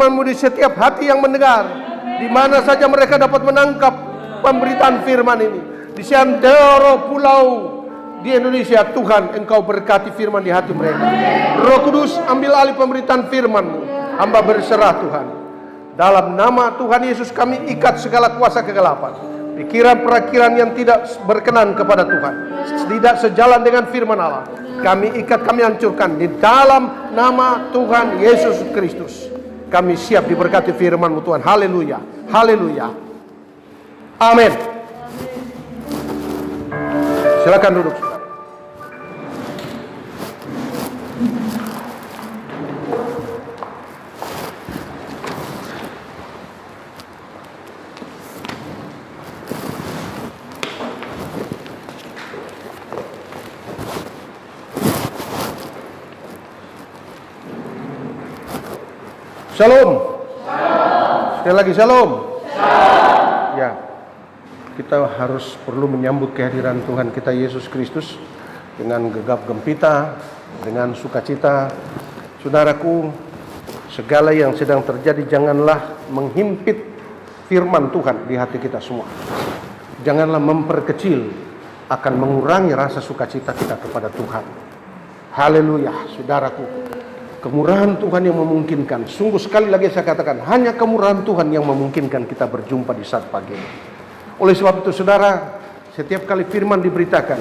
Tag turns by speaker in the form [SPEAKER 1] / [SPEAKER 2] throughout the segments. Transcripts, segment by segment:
[SPEAKER 1] firman-Mu di setiap hati yang mendengar. Di mana saja mereka dapat menangkap pemberitaan firman ini. Di seantero pulau di Indonesia, Tuhan, Engkau berkati firman di hati mereka. Roh Kudus, ambil alih pemberitaan firman-Mu. Hamba berserah, Tuhan. Dalam nama Tuhan Yesus kami ikat segala kuasa kegelapan, pikiran-pikiran yang tidak berkenan kepada Tuhan, tidak sejalan dengan firman Allah. Kami ikat, kami hancurkan di dalam nama Tuhan Yesus Kristus. Kami siap diberkati firman-Mu, Tuhan. Haleluya, haleluya, amin. Silakan duduk. Shalom. Sekali lagi shalom. Ya, kita harus perlu menyambut kehadiran Tuhan kita Yesus Kristus dengan gegap gempita, dengan sukacita. Saudaraku, segala yang sedang terjadi janganlah menghimpit firman Tuhan di hati kita semua. Janganlah memperkecil, akan mengurangi rasa sukacita kita kepada Tuhan. Haleluya, saudaraku. Kemurahan Tuhan yang memungkinkan. Sungguh sekali lagi saya katakan, hanya kemurahan Tuhan yang memungkinkan kita berjumpa di saat pagi ini. Oleh sebab itu saudara, setiap kali firman diberitakan,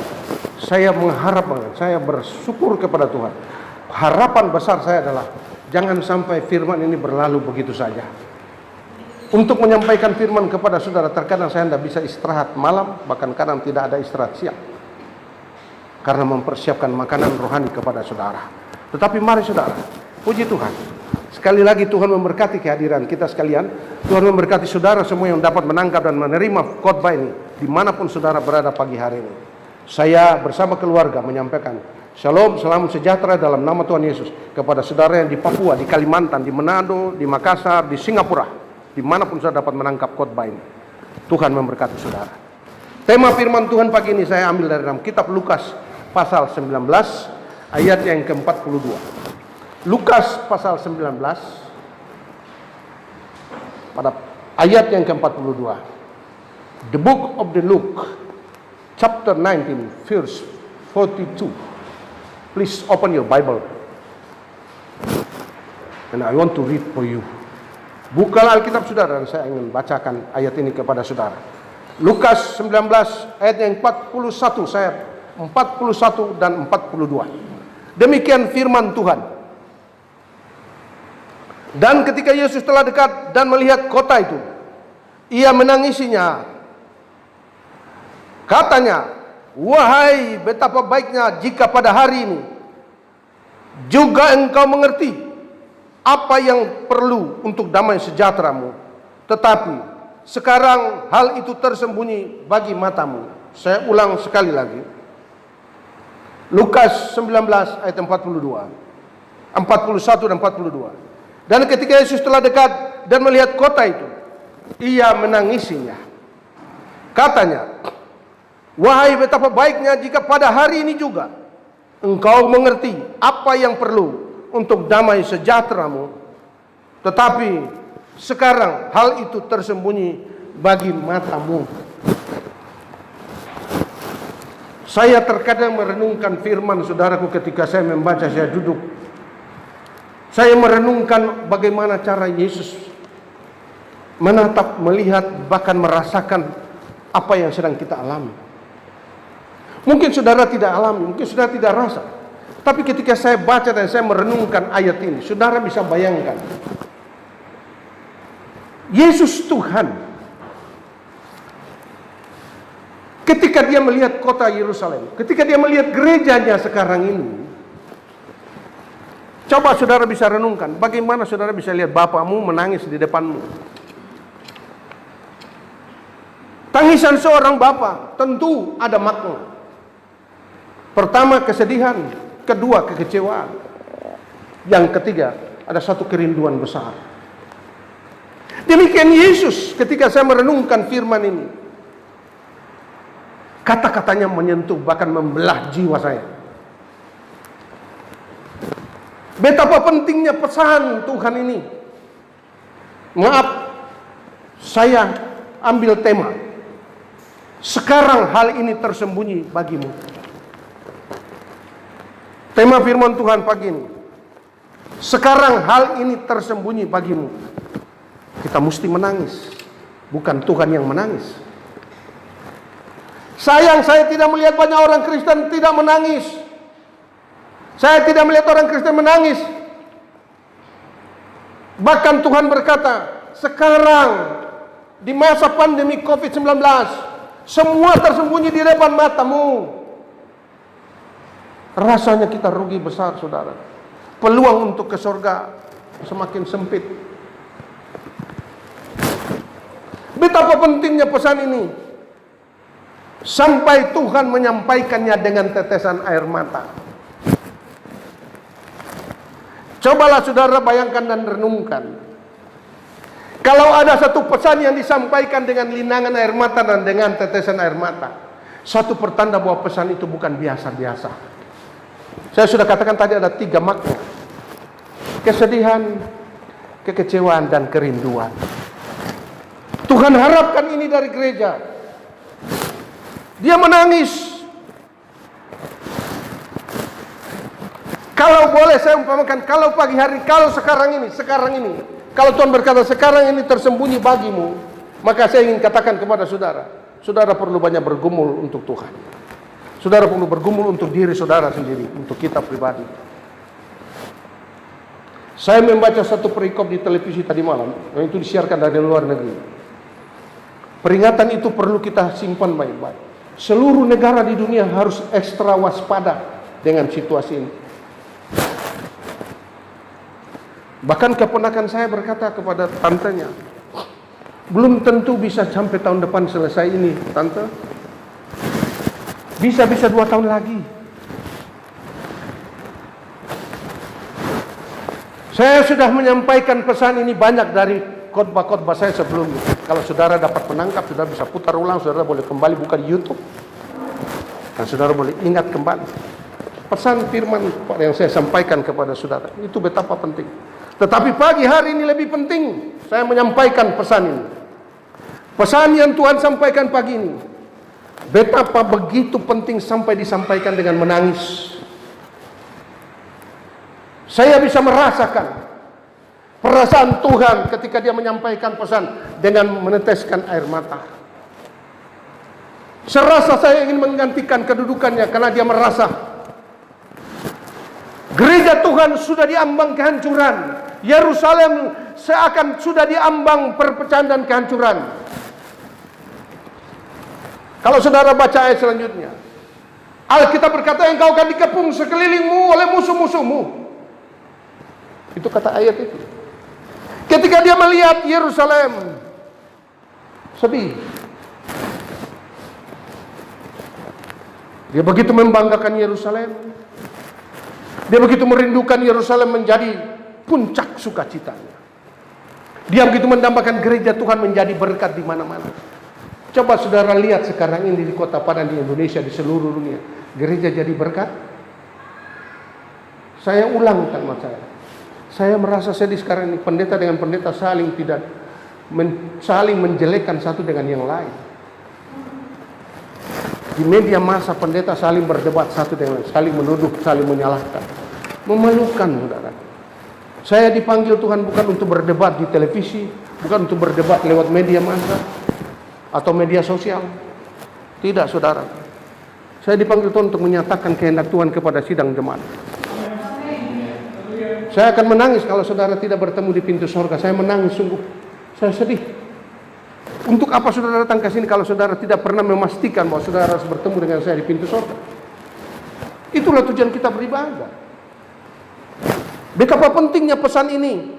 [SPEAKER 1] saya mengharap banget, saya bersyukur kepada Tuhan. Harapan besar saya adalah, jangan sampai firman ini berlalu begitu saja. Untuk menyampaikan firman kepada saudara, terkadang saya tidak bisa istirahat malam, bahkan kadang tidak ada istirahat siang, karena mempersiapkan makanan rohani kepada saudara. Tetapi mari saudara, puji Tuhan. Sekali lagi Tuhan memberkati kehadiran kita sekalian. Tuhan memberkati saudara semua yang dapat menangkap dan menerima khotbah ini dimanapun saudara berada pagi hari ini. Saya bersama keluarga menyampaikan shalom, salam sejahtera dalam nama Tuhan Yesus kepada saudara yang di Papua, di Kalimantan, di Manado, di Makassar, di Singapura, dimanapun saudara dapat menangkap khotbah ini. Tuhan memberkati saudara. Tema firman Tuhan pagi ini saya ambil dari dalam kitab Lukas pasal 19 ayat yang ke-42. Lukas pasal 19 pada ayat yang ke-42. The book of the Luke chapter 19 verse 42. Please open your Bible. And I want to read for you. Bukalah Alkitab saudara dan saya ingin bacakan ayat ini kepada saudara. Lukas 19 ayat yang 41, saya 41 dan 42. Demikian firman Tuhan. Dan ketika Yesus telah dekat dan melihat kota itu, ia menangisinya. Katanya, wahai betapa baiknya jika pada hari ini juga engkau mengerti apa yang perlu untuk damai sejahteramu. Tetapi sekarang hal itu tersembunyi bagi matamu. Saya ulang sekali lagi. Lukas 19 ayat 41 dan 42. Dan ketika Yesus telah dekat dan melihat kota itu, ia menangisinya. Katanya, wahai betapa baiknya jika pada hari ini juga engkau mengerti apa yang perlu untuk damai sejahteramu. Tetapi sekarang hal itu tersembunyi bagi matamu. Saya terkadang merenungkan firman saudaraku ketika saya membaca, saya duduk. Saya merenungkan bagaimana cara Yesus menatap, melihat, bahkan merasakan apa yang sedang kita alami. Mungkin saudara tidak alami, mungkin saudara tidak rasa. Tapi ketika saya baca dan saya merenungkan ayat ini, saudara bisa bayangkan. Yesus Tuhan, ketika dia melihat kota Yerusalem, ketika dia melihat gerejanya sekarang ini, coba saudara bisa renungkan, bagaimana saudara bisa lihat bapakmu menangis di depanmu. Tangisan seorang bapak tentu ada makna. Pertama kesedihan, kedua kekecewaan, yang ketiga ada satu kerinduan besar. Demikian Yesus ketika saya merenungkan firman ini. Kata-katanya menyentuh, bahkan membelah jiwa saya. Betapa pentingnya pesan Tuhan ini. Maaf, saya ambil tema. Sekarang hal ini tersembunyi bagimu. Tema firman Tuhan pagi ini. Sekarang hal ini tersembunyi bagimu. Kita mesti menangis, bukan Tuhan yang menangis. Sayang, saya tidak melihat banyak orang Kristen tidak menangis. Saya tidak melihat orang Kristen menangis. Bahkan Tuhan berkata, sekarang di masa pandemi COVID-19, semua tersembunyi di depan matamu. Rasanya kita rugi besar, saudara. Peluang untuk ke surga semakin sempit. Betapa pentingnya pesan ini. Sampai Tuhan menyampaikannya dengan tetesan air mata. Cobalah saudara bayangkan dan renungkan. Kalau ada satu pesan yang disampaikan dengan linangan air mata dan dengan tetesan air mata, satu pertanda bahwa pesan itu bukan biasa-biasa. Saya sudah katakan tadi ada 3 makna. Kesedihan, kekecewaan, dan kerinduan. Tuhan harapkan ini dari gereja. Dia menangis. Kalau boleh saya umpamakan, kalau pagi hari, kalau sekarang ini, kalau Tuhan berkata sekarang ini tersembunyi bagimu, maka saya ingin katakan kepada saudara, saudara perlu banyak bergumul untuk Tuhan. Saudara perlu bergumul untuk diri saudara sendiri, untuk kita pribadi. Saya membaca satu perikop di televisi tadi malam, yang itu disiarkan dari luar negeri. Peringatan itu perlu kita simpan baik-baik. Seluruh negara di dunia harus ekstra waspada dengan situasi ini. Bahkan keponakan saya berkata kepada tantenya, belum tentu bisa sampai tahun depan selesai ini, tante. Bisa 2 tahun lagi. Saya sudah menyampaikan pesan ini banyak dari khotbah-khotbah saya sebelumnya. Kalau saudara dapat menangkap, saudara bisa putar ulang, saudara boleh kembali buka di YouTube. Dan saudara boleh ingat kembali. Pesan firman yang saya sampaikan kepada saudara, itu betapa penting. Tetapi pagi hari ini lebih penting saya menyampaikan pesan ini. Pesan yang Tuhan sampaikan pagi ini, betapa begitu penting sampai disampaikan dengan menangis. Saya bisa merasakan perasaan Tuhan ketika dia menyampaikan pesan dengan meneteskan air mata. Serasa saya ingin menggantikan kedudukannya karena dia merasa gereja Tuhan sudah diambang kehancuran. Yerusalem seakan sudah diambang perpecahan dan kehancuran. Kalau saudara baca ayat selanjutnya, Alkitab berkata, engkau akan dikepung sekelilingmu oleh musuh-musuhmu. Itu kata ayat itu. Ketika dia melihat Yerusalem sedih, dia begitu membanggakan Yerusalem. Dia begitu merindukan Yerusalem menjadi puncak sukacitanya. Dia begitu mendambakan gereja Tuhan menjadi berkat di mana-mana. Coba saudara lihat sekarang ini di Kota Padang, di Indonesia, di seluruh dunia, gereja jadi berkat. Saya ulang kalimat saya. Saya merasa sedih sekarang ini, pendeta dengan pendeta saling menjelekkan satu dengan yang lain. Di media massa pendeta saling berdebat satu dengan lain, saling menuduh, saling menyalahkan. Memalukan, saudara. Saya dipanggil Tuhan bukan untuk berdebat di televisi, bukan untuk berdebat lewat media massa atau media sosial. Tidak, saudara. Saya dipanggil Tuhan untuk menyatakan kehendak Tuhan kepada sidang jemaat. Saya akan menangis kalau saudara tidak bertemu di pintu surga. Saya menangis sungguh. Saya sedih. Untuk apa saudara datang ke sini kalau saudara tidak pernah memastikan bahwa saudara harus bertemu dengan saya di pintu surga? Itulah tujuan kita beribadah. Betapa pentingnya pesan ini.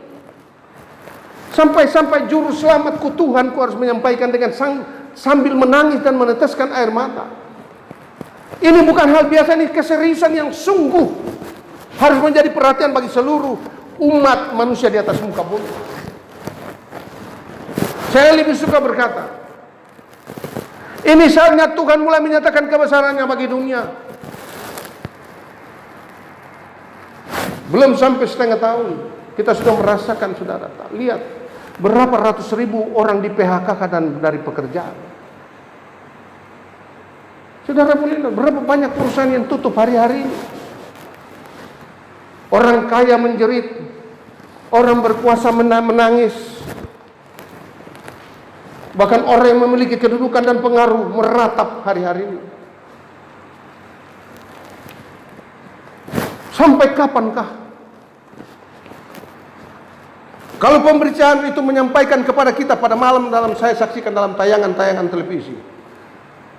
[SPEAKER 1] Sampai-sampai juru selamatku Tuhanku harus menyampaikan dengan sambil menangis dan meneteskan air mata. Ini bukan hal biasa, ini keseriusan yang sungguh harus menjadi perhatian bagi seluruh umat manusia di atas muka bumi. Saya lebih suka berkata, ini saatnya Tuhan mulai menyatakan kebesarannya bagi dunia. Belum sampai setengah tahun, kita sudah merasakan, saudara. Lihat, Berapa ratus ribu orang di PHK dan dari pekerjaan. Saudara boleh, berapa banyak perusahaan yang tutup hari-hari ini. Orang kaya menjerit, orang berkuasa menangis. Bahkan orang yang memiliki kedudukan dan pengaruh meratap hari-hari ini. Sampai kapankah? Kalau pemberitaan itu menyampaikan kepada kita pada malam dalam saya saksikan dalam tayangan-tayangan televisi,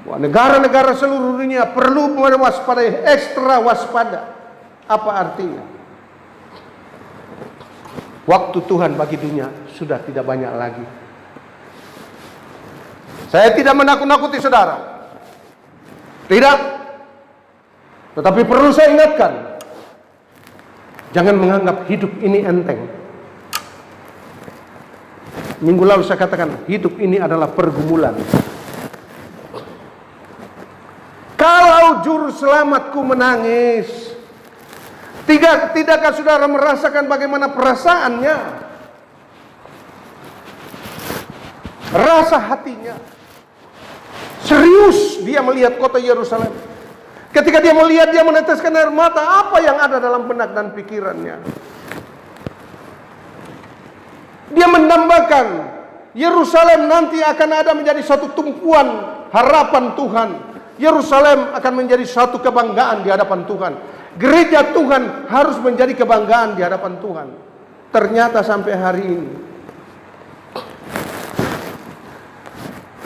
[SPEAKER 1] bahwa negara-negara seluruh dunia perlu mewaspadai, ekstra waspada. Apa artinya? Waktu Tuhan bagi dunia sudah tidak banyak lagi. Saya tidak menakut-nakuti saudara. Tidak. Tetapi perlu saya ingatkan, jangan menganggap hidup ini enteng. Minggu lalu saya katakan, hidup ini adalah pergumulan. Kalau juru selamatku menangis, tidakkah saudara merasakan bagaimana perasaannya? Rasa hatinya. Serius dia melihat kota Yerusalem. Ketika dia melihat, dia meneteskan air mata. Apa yang ada dalam benak dan pikirannya? Dia mendambakan Yerusalem nanti akan ada menjadi satu tumpuan harapan Tuhan. Yerusalem akan menjadi satu kebanggaan di hadapan Tuhan. Gereja Tuhan harus menjadi kebanggaan di hadapan Tuhan. Ternyata sampai hari ini,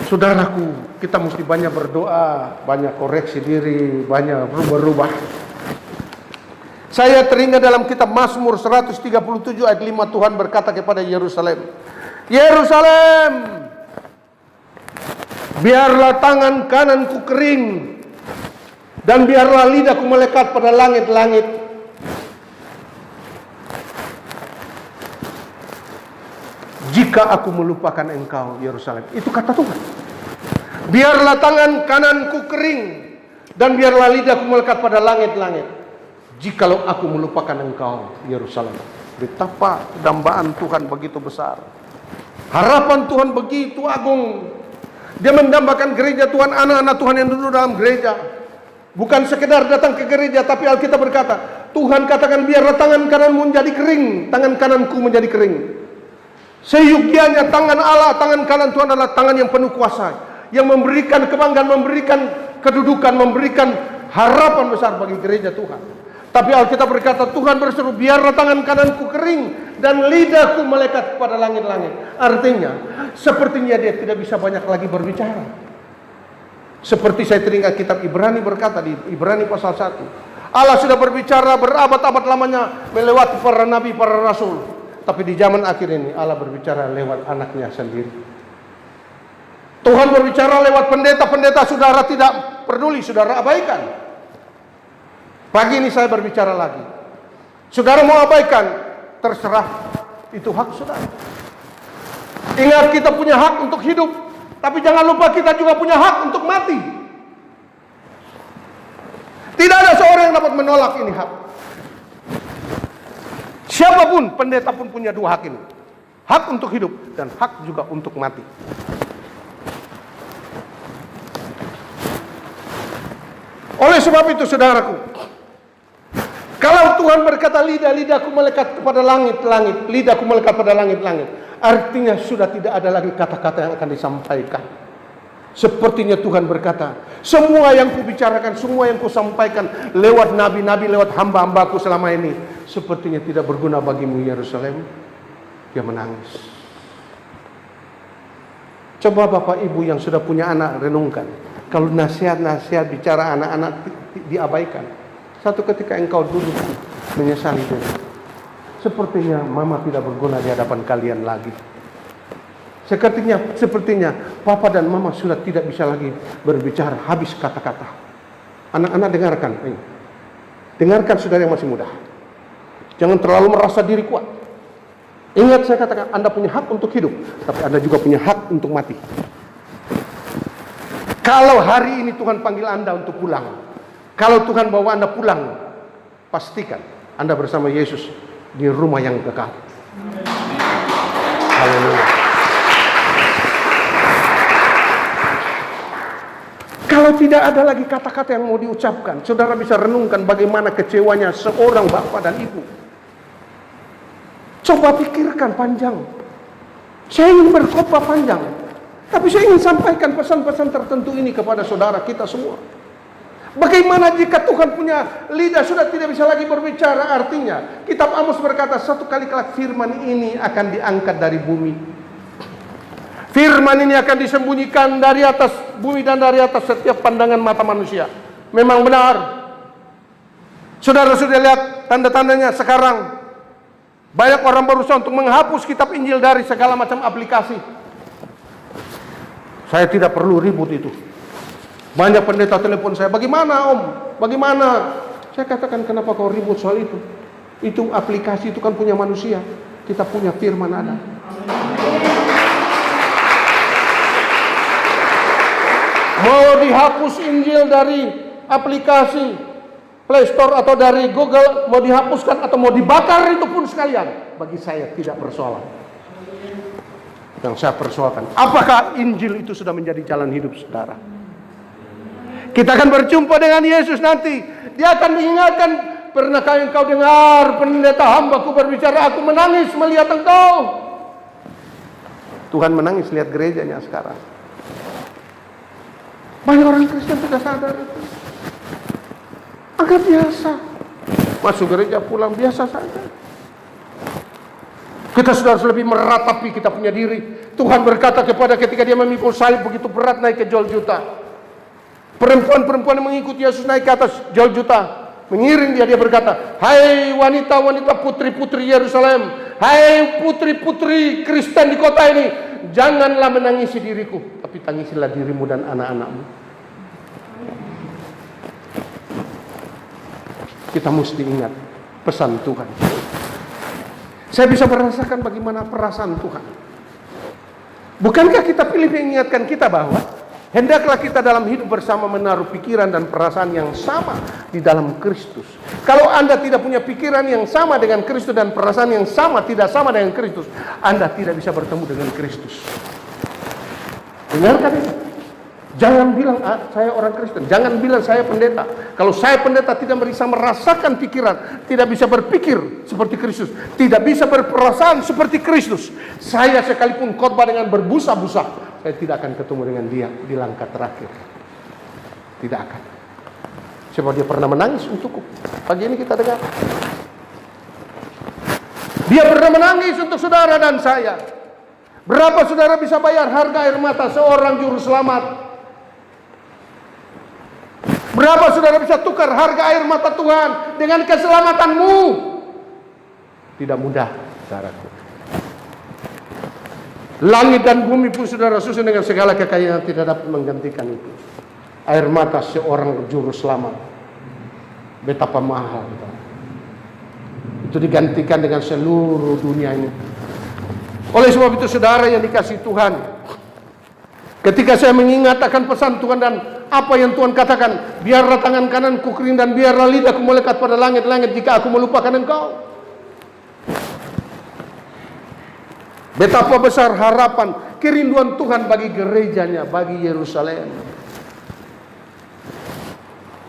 [SPEAKER 1] saudaraku, kita mesti banyak berdoa, banyak koreksi diri, banyak berubah. Saya teringat dalam kitab Mazmur 137 ayat 5, Tuhan berkata kepada Yerusalem, Yerusalem, biarlah tangan kananku kering, dan biarlah lidahku melekat pada langit-langit. Jika aku melupakan engkau, Yerusalem. Itu kata Tuhan. Biarlah tangan kananku kering, dan biarlah lidahku melekat pada langit-langit. Jikalau aku melupakan engkau, Yerusalem. Betapa dambaan Tuhan begitu besar. Harapan Tuhan begitu agung. Dia mendambakan gereja Tuhan, anak-anak Tuhan yang duduk dalam gereja. Bukan sekedar datang ke gereja, tapi Alkitab berkata, Tuhan katakan biarlah tangan kananmu menjadi kering, tangan kananku menjadi kering. Seyogianya tangan Allah, tangan kanan Tuhan adalah tangan yang penuh kuasa, yang memberikan kebanggaan, memberikan kedudukan, memberikan harapan besar bagi gereja Tuhan. Tapi Alkitab berkata, Tuhan berseru, biarlah tangan kananku kering dan lidahku melekat pada langit-langit. Artinya, sepertinya dia tidak bisa banyak lagi berbicara. Seperti saya teringat kitab Ibrani berkata di Ibrani pasal 1, Allah sudah berbicara berabad-abad lamanya melewati para nabi, para rasul. Tapi di zaman akhir ini Allah berbicara lewat anaknya sendiri. Tuhan berbicara lewat pendeta-pendeta, saudara tidak peduli, saudara abaikan. Pagi ini saya berbicara lagi. Saudara mau abaikan, terserah. Itu hak saudara. Ingat, kita punya hak untuk hidup, tapi jangan lupa kita juga punya hak untuk mati. Tidak ada seorang yang dapat menolak ini hak. Siapapun, pendeta pun punya dua hak ini. Hak untuk hidup dan hak juga untuk mati. Oleh sebab itu saudaraku, kalau Tuhan berkata lidahku melekat kepada langit-langit, lidahku melekat pada langit-langit, artinya sudah tidak ada lagi kata-kata yang akan disampaikan. Sepertinya Tuhan berkata, semua yang kubicarakan, semua yang kusampaikan lewat nabi-nabi, lewat hamba-hambaku selama ini, sepertinya tidak berguna bagimu Yerusalem. Dia menangis. Coba Bapak Ibu yang sudah punya anak renungkan. Kalau nasihat-nasihat bicara anak-anak diabaikan, satu ketika engkau duduk menyesali diri. Sepertinya mama tidak berguna di hadapan kalian lagi. Sepertinya papa dan mama sudah tidak bisa lagi berbicara, habis kata-kata. Anak-anak dengarkan. Dengarkan saudara yang masih muda. Jangan terlalu merasa diri kuat. Ingat saya katakan, Anda punya hak untuk hidup, tapi Anda juga punya hak untuk mati. Kalau hari ini Tuhan panggil Anda untuk pulang, kalau Tuhan bawa Anda pulang, pastikan Anda bersama Yesus di rumah yang kekal. Haleluya. Kalau tidak ada lagi kata-kata yang mau diucapkan, saudara bisa renungkan bagaimana kecewanya seorang bapak dan ibu. Coba pikirkan panjang. Saya ingin berkhotbah panjang, tapi saya ingin sampaikan pesan-pesan tertentu ini kepada saudara kita semua. Bagaimana jika Tuhan punya lidah sudah tidak bisa lagi berbicara? Artinya kitab Amos berkata, satu kali kelak firman ini akan diangkat dari bumi. Firman ini akan disembunyikan dari atas bumi dan dari atas setiap pandangan mata manusia. Memang benar. Saudara sudah lihat tanda-tandanya sekarang. Banyak orang berusaha untuk menghapus kitab Injil dari segala macam aplikasi. Saya tidak perlu ribut itu. Banyak pendeta telepon saya, bagaimana om? Bagaimana? Saya katakan, kenapa kau ribut soal itu? Itu aplikasi itu kan punya manusia. Kita punya firman ada. Mau dihapus Injil dari aplikasi Play Store atau dari Google, mau dihapuskan atau mau dibakar itu pun sekalian, bagi saya tidak persoalan. Yang saya persoalkan, apakah Injil itu sudah menjadi jalan hidup saudara? Kita akan berjumpa dengan Yesus nanti. Dia akan mengingatkan, pernahkah engkau dengar pendeta hambaku berbicara, aku menangis melihat engkau. Tuhan menangis lihat gerejanya sekarang. Banyak orang Kristen sudah sadar itu. Anggap biasa. Masuk gereja pulang biasa saja. Kita sudah harus lebih meratapi kita punya diri. Tuhan berkata kepada ketika dia memikul salib begitu berat naik ke Golgota. Perempuan-perempuan yang mengikuti Yesus naik ke atas Golgota, mengiring dia berkata, hai wanita-wanita putri-putri Yerusalem, hai putri-putri Kristen di kota ini, janganlah menangisi diriku, tapi tangisilah dirimu dan anak-anakmu. Kita mesti ingat pesan Tuhan. Saya bisa merasakan bagaimana perasaan Tuhan. Bukankah kita pilih mengingatkan kita bahwa hendaklah kita dalam hidup bersama menaruh pikiran dan perasaan yang sama di dalam Kristus. Kalau Anda tidak punya pikiran yang sama dengan Kristus dan perasaan yang sama, tidak sama dengan Kristus, Anda tidak bisa bertemu dengan Kristus. Dengarkan ini. Jangan bilang saya orang Kristen, jangan bilang saya pendeta. Kalau saya pendeta tidak bisa merasakan pikiran, tidak bisa berpikir seperti Kristus, tidak bisa berperasaan seperti Kristus, saya sekalipun khotbah dengan berbusa-busa, saya tidak akan ketemu dengan dia di langkah terakhir. Tidak akan. Sebab dia pernah menangis untukku. Pagi ini kita dengar. Dia pernah menangis untuk saudara dan saya. Berapa saudara bisa bayar harga air mata seorang juru selamat? Berapa saudara bisa tukar harga air mata Tuhan dengan keselamatanmu? Tidak mudah, saudaraku. Langit dan bumi pun saudara susun dengan segala kekayaan tidak dapat menggantikan itu. Air mata seorang juru selamat, betapa mahal itu digantikan dengan seluruh dunia ini. Oleh sebab itu saudara yang dikasihi Tuhan, ketika saya mengingat akan pesan Tuhan dan apa yang Tuhan katakan, biarlah tangan kananku kering dan biarlah lidahku melekat pada langit-langit jika aku melupakan engkau. Betapa besar harapan, kerinduan Tuhan bagi gerejanya, bagi Yerusalem.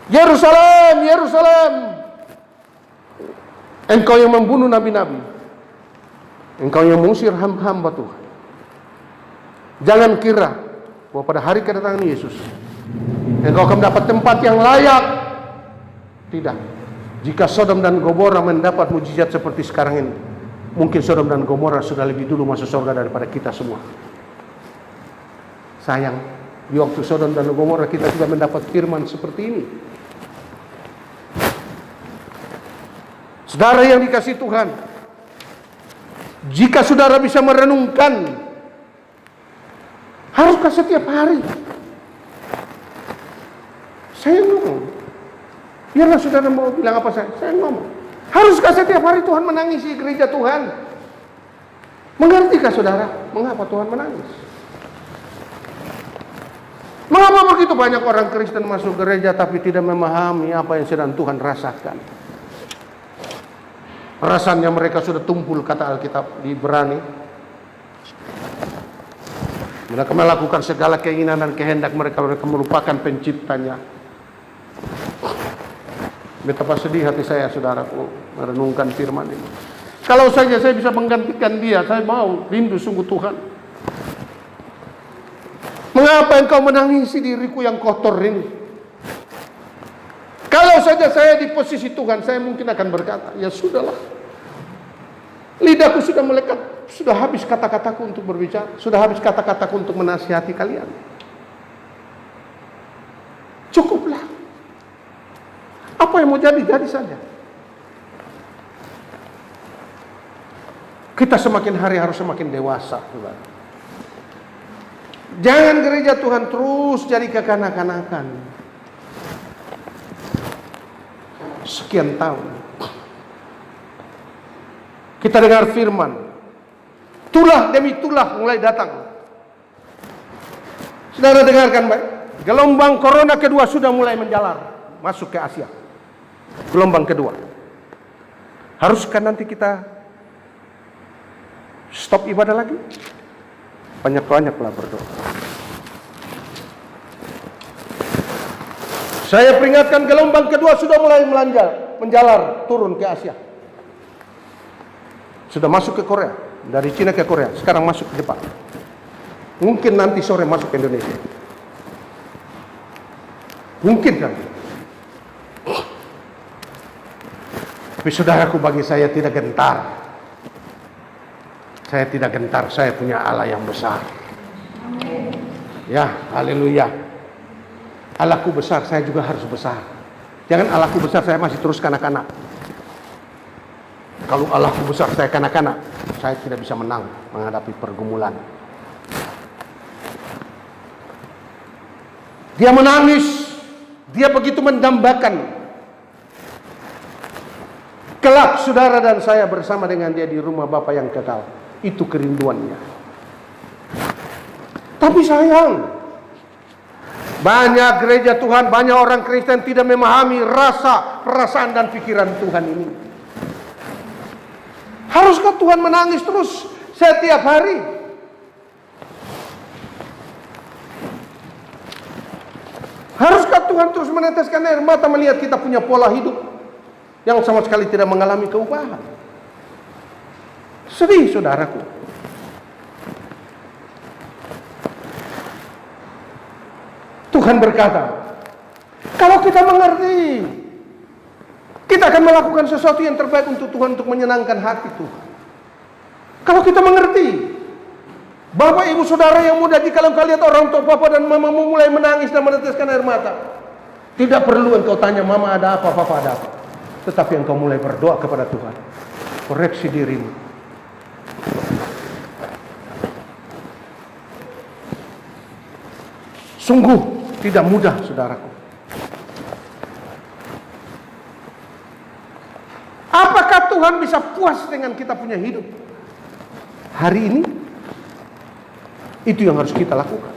[SPEAKER 1] Yerusalem, Yerusalem, engkau yang membunuh nabi-nabi, engkau yang mengusir hamba-hamba Tuhan. Jangan kira bahwa pada hari kedatangan Yesus engkau akan mendapat tempat yang layak. Tidak. Jika Sodom dan Gomora mendapat mujizat seperti sekarang ini, mungkin Sodom dan Gomora sudah lebih dulu masuk surga daripada kita semua. Sayang, di waktu Sodom dan Gomora kita juga mendapat firman seperti ini. Saudara yang dikasihi Tuhan, jika saudara bisa merenungkan, haruskah setiap hari? Saya ngomong, biarlah saudara mau bilang apa saya ngomong. Haruskah setiap hari Tuhan menangisi gereja Tuhan? Mengertikah saudara mengapa Tuhan menangis? Mengapa begitu banyak orang Kristen masuk gereja tapi tidak memahami apa yang sedang Tuhan rasakan? Perasaannya mereka sudah tumpul, kata Alkitab di Ibrani. Mereka melakukan segala keinginan dan kehendak mereka melupakan penciptanya. Betapa sedih hati saya, saudaraku, merenungkan firman ini. Kalau saja saya bisa menggantikan dia, saya mau, rindu sungguh Tuhan. Mengapa engkau menangisi diriku yang kotor ini? Kalau saja saya di posisi Tuhan, saya mungkin akan berkata, ya sudahlah. Lidahku sudah melekat, sudah habis kata-kataku untuk berbicara, sudah habis kata-kataku untuk menasihati kalian. Cukuplah. Apa yang mau jadi, jadi saja. Kita semakin hari harus semakin dewasa, saudara. Jangan gereja Tuhan terus jadi kekanak-kanakan. Sekian tahun kita dengar firman, tulah demi tulah mulai datang. Saudara dengarkan baik, gelombang corona kedua sudah mulai menjalar masuk ke Asia. Gelombang kedua. Haruskah nanti kita stop ibadah lagi? Banyak-banyaklah berdoa. Saya peringatkan, gelombang kedua sudah mulai menjalar turun ke Asia. Sudah masuk ke Korea, dari Cina ke Korea, sekarang masuk ke Jepang. Mungkin nanti sore masuk ke Indonesia. Mungkin nanti. Tapi saudaraku, bagi saya tidak gentar. Saya tidak gentar, saya punya Allah yang besar. Ya, haleluya. Allahku besar, saya juga harus besar. Jangan Allahku besar, saya masih terus kanak-kanak. Kalau Allahku besar, saya kanak-kanak, saya tidak bisa menang menghadapi pergumulan. Dia menangis, dia begitu mendambakan. Kelak saudara dan saya bersama dengan dia di rumah Bapa yang kekal. Itu kerinduannya. Tapi sayang, banyak gereja Tuhan, banyak orang Kristen tidak memahami rasa, perasaan dan pikiran Tuhan ini. Haruskah Tuhan menangis terus setiap hari? Haruskah Tuhan terus meneteskan air mata melihat kita punya pola hidup yang sama sekali tidak mengalami keubahan? Sedih, saudaraku. Tuhan berkata, kalau kita mengerti, kita akan melakukan sesuatu yang terbaik untuk Tuhan, untuk menyenangkan hati Tuhan. Kalau kita mengerti, Bapak, Ibu, Saudara yang muda, jika engkau lihat orang tua Papa dan Mamamu mulai menangis dan meneteskan air mata, tidak perlu engkau tanya, Mama ada apa, Papa ada apa. Tetapi engkau mulai berdoa kepada Tuhan. Koreksi dirimu. Sungguh tidak mudah, saudaraku. Apakah Tuhan bisa puas dengan kita punya hidup hari ini? Itu yang harus kita lakukan.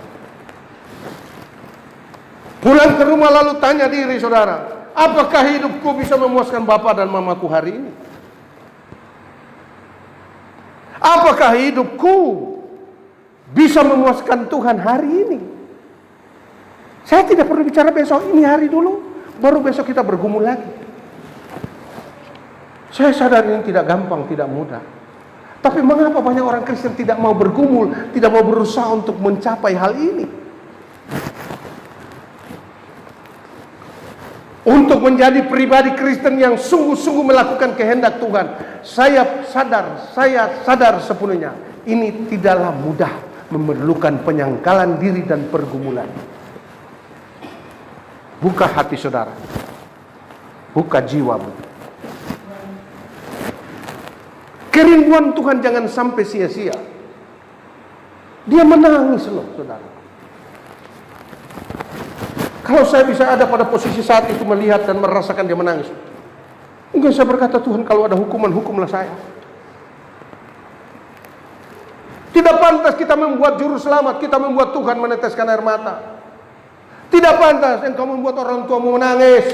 [SPEAKER 1] Pulang ke rumah lalu tanya diri saudara, apakah hidupku bisa memuaskan Bapak dan Mamaku hari ini? Apakah hidupku bisa memuaskan Tuhan hari ini? Saya tidak perlu bicara besok, ini hari dulu, baru besok kita bergumul lagi. Saya sadar ini tidak gampang, tidak mudah. Tapi mengapa banyak orang Kristen tidak mau bergumul, tidak mau berusaha untuk mencapai hal ini? Untuk menjadi pribadi Kristen yang sungguh-sungguh melakukan kehendak Tuhan. Saya sadar sepenuhnya, ini tidaklah mudah, memerlukan penyangkalan diri dan pergumulan. Buka hati saudara, buka jiwamu. Kerinduan Tuhan jangan sampai sia-sia. Dia menangis loh saudara. Kalau saya bisa ada pada posisi saat itu melihat dan merasakan dia menangis, mungkin saya berkata, Tuhan kalau ada hukuman, hukumlah saya. Tidak pantas kita membuat juru selamat, kita membuat Tuhan meneteskan air mata. Tidak pantas engkau membuat orang tuamu menangis.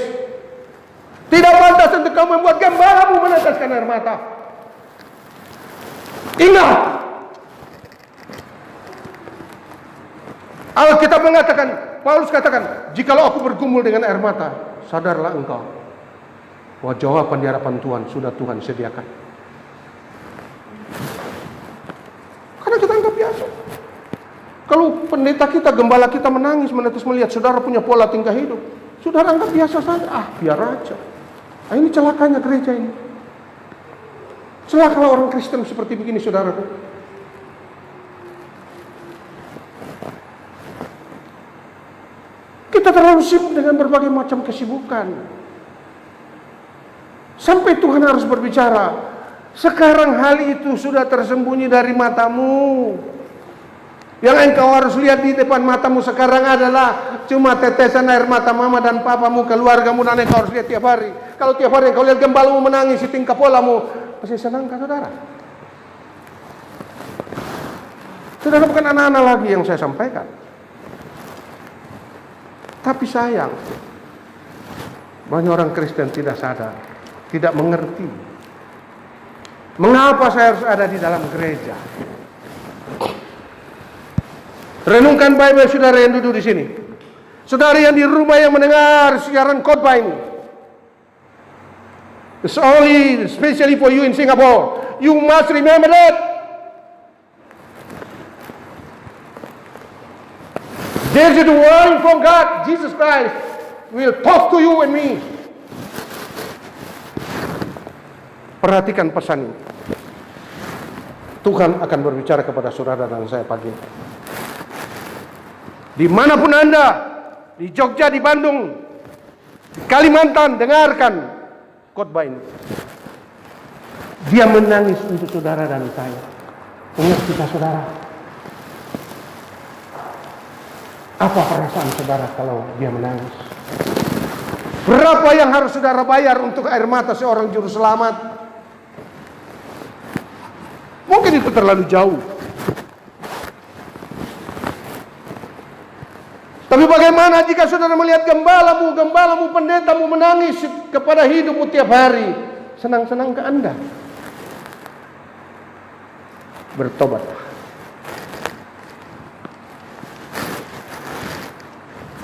[SPEAKER 1] Tidak pantas engkau membuat gembalamu meneteskan air mata. Ingat, Alkitab mengatakan, Paulus katakan, jikalau aku bergumul dengan air mata, sadarlah engkau bahwa jawaban di hadapan Tuhan sudah Tuhan sediakan. Karena kita anggap biasa. Kalau pendeta kita, gembala kita menangis menetes melihat saudara punya pola tingkah hidup, saudara anggap biasa saja. Biar aja. Ini celakanya gereja ini. Celakalah orang Kristen seperti begini, saudaraku. Kita terlalu sibuk dengan berbagai macam kesibukan. Sampai Tuhan harus berbicara. Sekarang hal itu sudah tersembunyi dari matamu. Yang engkau harus lihat di depan matamu sekarang adalah cuma tetesan air mata mama dan papamu, keluargamu, dan engkau harus lihat tiap hari. Kalau tiap hari engkau lihat gembalamu menangis di tingkah polamu, pasti senangkah saudara? Saudara, bukan anak-anak lagi yang saya sampaikan. Tapi sayang, banyak orang Kristen tidak sadar, tidak mengerti mengapa saya harus ada di dalam gereja. Renungkan Bible saudara yang duduk di sini, saudara yang di rumah yang mendengar siaran khotbah ini. It's only especially for you in Singapore. You must remember that. There's the word from God, Jesus Christ, will talk to you and me. Perhatikan pesan ini. Tuhan akan berbicara kepada saudara dan saya pagi ini. Dimanapun Anda, di Jogja, di Bandung, di Kalimantan, dengarkan khotbah ini. Dia menangis untuk saudara dan saya. Ingat kita saudara. Apa perasaan saudara kalau dia menangis? Berapa yang harus saudara bayar untuk air mata seorang juru selamat? Mungkin itu terlalu jauh. Tapi bagaimana jika saudara melihat gembalamu, pendetamu menangis kepada hidupmu tiap hari? Senang-senang ke Anda? Bertobatlah.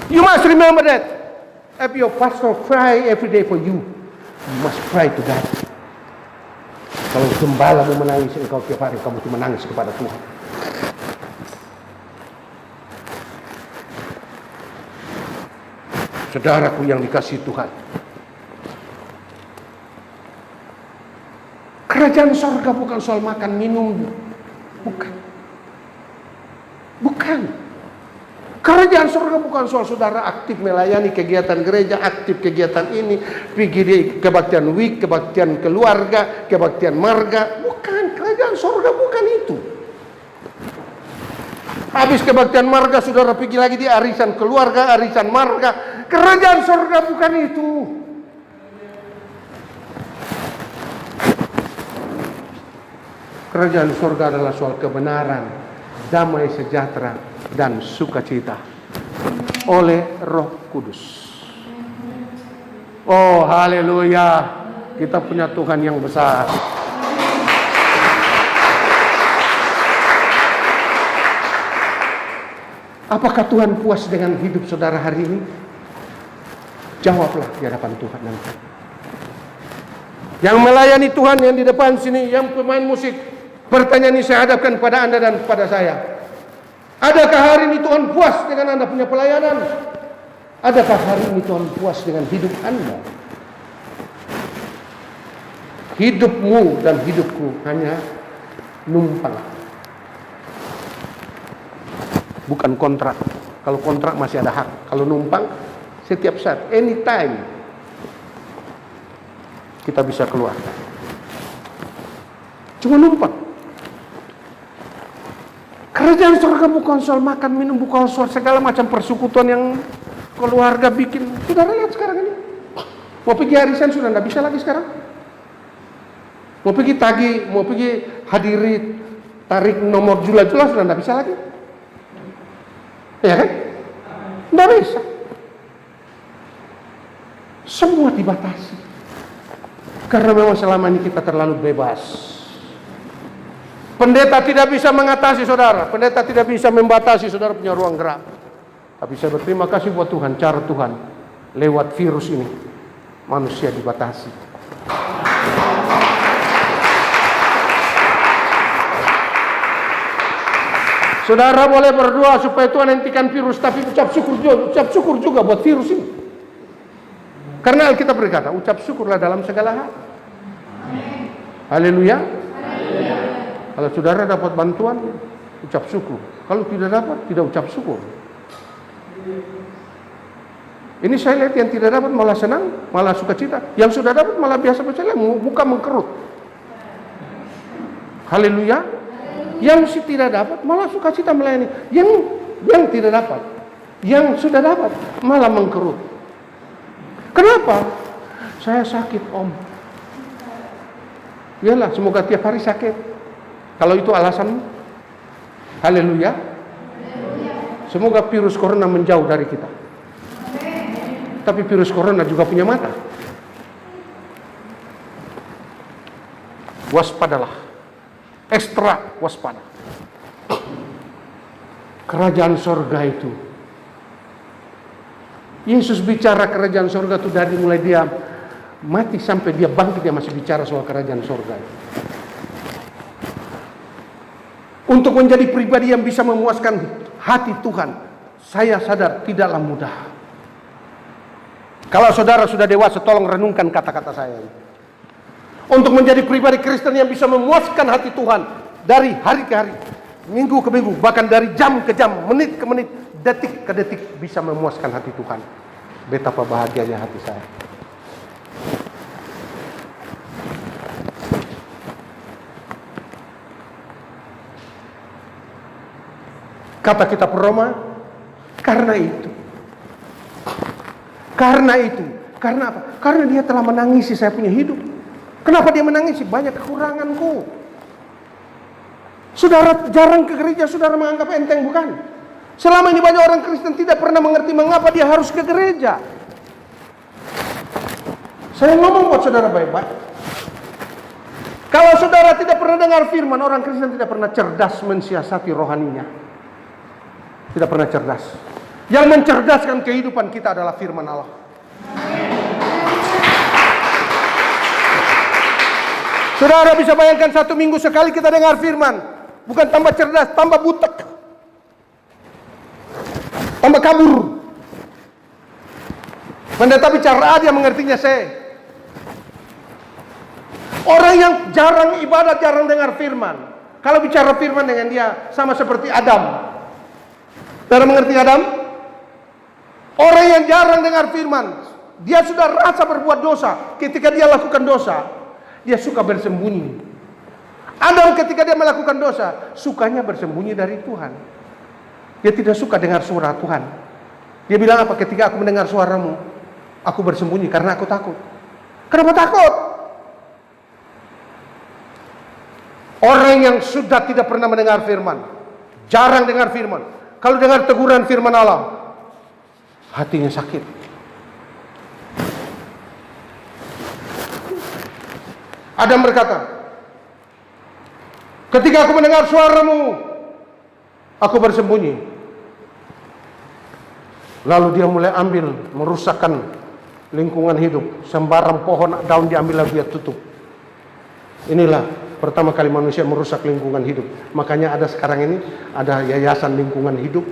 [SPEAKER 1] You must remember that. If your pastor cry every day for you, you must cry to God. Kalau gembalamu menangis engkau tiap hari, kamu cuma menangis kepada Tuhan. Saudaraku yang dikasihi Tuhan, kerajaan sorga bukan soal makan minum, bukan. Kerajaan surga bukan soal saudara aktif melayani kegiatan gereja, aktif kegiatan ini, pergi di kebaktian week, kebaktian keluarga, kebaktian marga. Bukan, kerajaan surga bukan itu. Habis kebaktian marga, saudara pergi lagi di arisan keluarga, arisan marga. Kerajaan surga bukan itu. Kerajaan surga adalah soal kebenaran, damai sejahtera, dan sukacita oleh Roh Kudus. Oh, haleluya. Kita punya Tuhan yang besar. Apakah Tuhan puas dengan hidup saudara hari ini? Jawablah di hadapan Tuhan nanti. Yang melayani Tuhan yang di depan sini, yang pemain musik, pertanyaan ini saya hadapkan pada Anda dan pada saya. Adakah hari ini Tuhan puas dengan Anda punya pelayanan? Adakah hari ini Tuhan puas dengan hidup Anda? Hidupmu dan hidupku hanya numpang, bukan kontrak. Kalau kontrak masih ada hak. Kalau numpang, setiap saat, anytime, kita bisa keluar. Cuma numpang. Kerajaan surga bukan soal makan minum, bukan soal segala macam persekutuan yang keluarga bikin. Saudara lihat sekarang ini, mau pergi arisan sudah tidak bisa lagi sekarang. Mau pergi tagih, mau pergi hadiri, tarik nomor jula-jula sudah tidak bisa lagi. Ya kan? Tidak bisa. Semua dibatasi. Karena memang selama ini kita terlalu bebas. Pendeta tidak bisa mengatasi saudara. Pendeta tidak bisa membatasi saudara punya ruang gerak. Tapi saya berterima kasih buat Tuhan, cara Tuhan lewat virus ini manusia dibatasi. Saudara boleh berdoa supaya Tuhan hentikan virus, tapi ucap syukur juga buat virus ini. Karena Alkitab berkata, ucap syukurlah dalam segala hal. Haleluya. Kalau saudara dapat bantuan, ucap syukur. Kalau tidak dapat, tidak ucap syukur. Ini saya lihat yang tidak dapat malah senang, malah sukacita. Yang sudah dapat malah biasa bercela, muka mengkerut. Haleluya. Yang tidak dapat malah sukacita melayani. Yang tidak dapat, yang sudah dapat malah mengkerut. Kenapa? Saya sakit, Om. Yalah, semoga tiap hari sakit. Kalau itu alasan, haleluya. Semoga virus corona menjauh dari kita. Tapi virus corona juga punya mata. Waspadalah. Ekstra waspada. Kerajaan sorga itu. Yesus bicara kerajaan sorga itu dari mulai dia mati sampai dia bangkit, dia masih bicara soal kerajaan sorga. Untuk menjadi pribadi yang bisa memuaskan hati Tuhan, saya sadar tidaklah mudah. Kalau saudara sudah dewasa, tolong renungkan kata-kata saya ini. Untuk menjadi pribadi Kristen yang bisa memuaskan hati Tuhan dari hari ke hari, minggu ke minggu, bahkan dari jam ke jam, menit ke menit, detik ke detik bisa memuaskan hati Tuhan. Betapa bahagianya hati saya. Kata kitab Roma, karena itu. Karena apa? Karena dia telah menangisi saya punya hidup. Kenapa dia menangisi? Banyak kekuranganku. Saudara jarang ke gereja, saudara menganggap enteng, bukan? Selama ini banyak orang Kristen tidak pernah mengerti mengapa dia harus ke gereja. Saya ngomong buat saudara baik-baik. Kalau saudara tidak pernah dengar firman, orang Kristen tidak pernah cerdas mensiasati rohaninya. Tidak pernah cerdas. Yang mencerdaskan kehidupan kita adalah firman Allah. Saudara bisa bayangkan 1 minggu sekali kita dengar firman. Bukan tambah cerdas, tambah butek. Tambah kabur. Tetapi cara dia mengertinya saya. Orang yang jarang ibadah, jarang dengar firman. Kalau bicara firman dengan dia, sama seperti Adam. Saudara mengerti Adam? Orang yang jarang dengar firman, dia sudah rasa berbuat dosa. Ketika dia lakukan dosa, dia suka bersembunyi. Adam ketika dia melakukan dosa, sukanya bersembunyi dari Tuhan. Dia tidak suka dengar suara Tuhan. Dia bilang apa? Ketika aku mendengar suaramu, aku bersembunyi karena aku takut. Kenapa takut? Orang yang sudah tidak pernah mendengar firman, jarang dengar firman, kalau dengar teguran firman Allah, hatinya sakit. Adam berkata, ketika aku mendengar suaramu, aku bersembunyi. Lalu dia mulai merusakkan lingkungan hidup. Sembarang pohon daun diambil lalu dia tutup. Inilah pertama kali manusia merusak lingkungan hidup. Makanya ada sekarang ini, ada yayasan lingkungan hidup.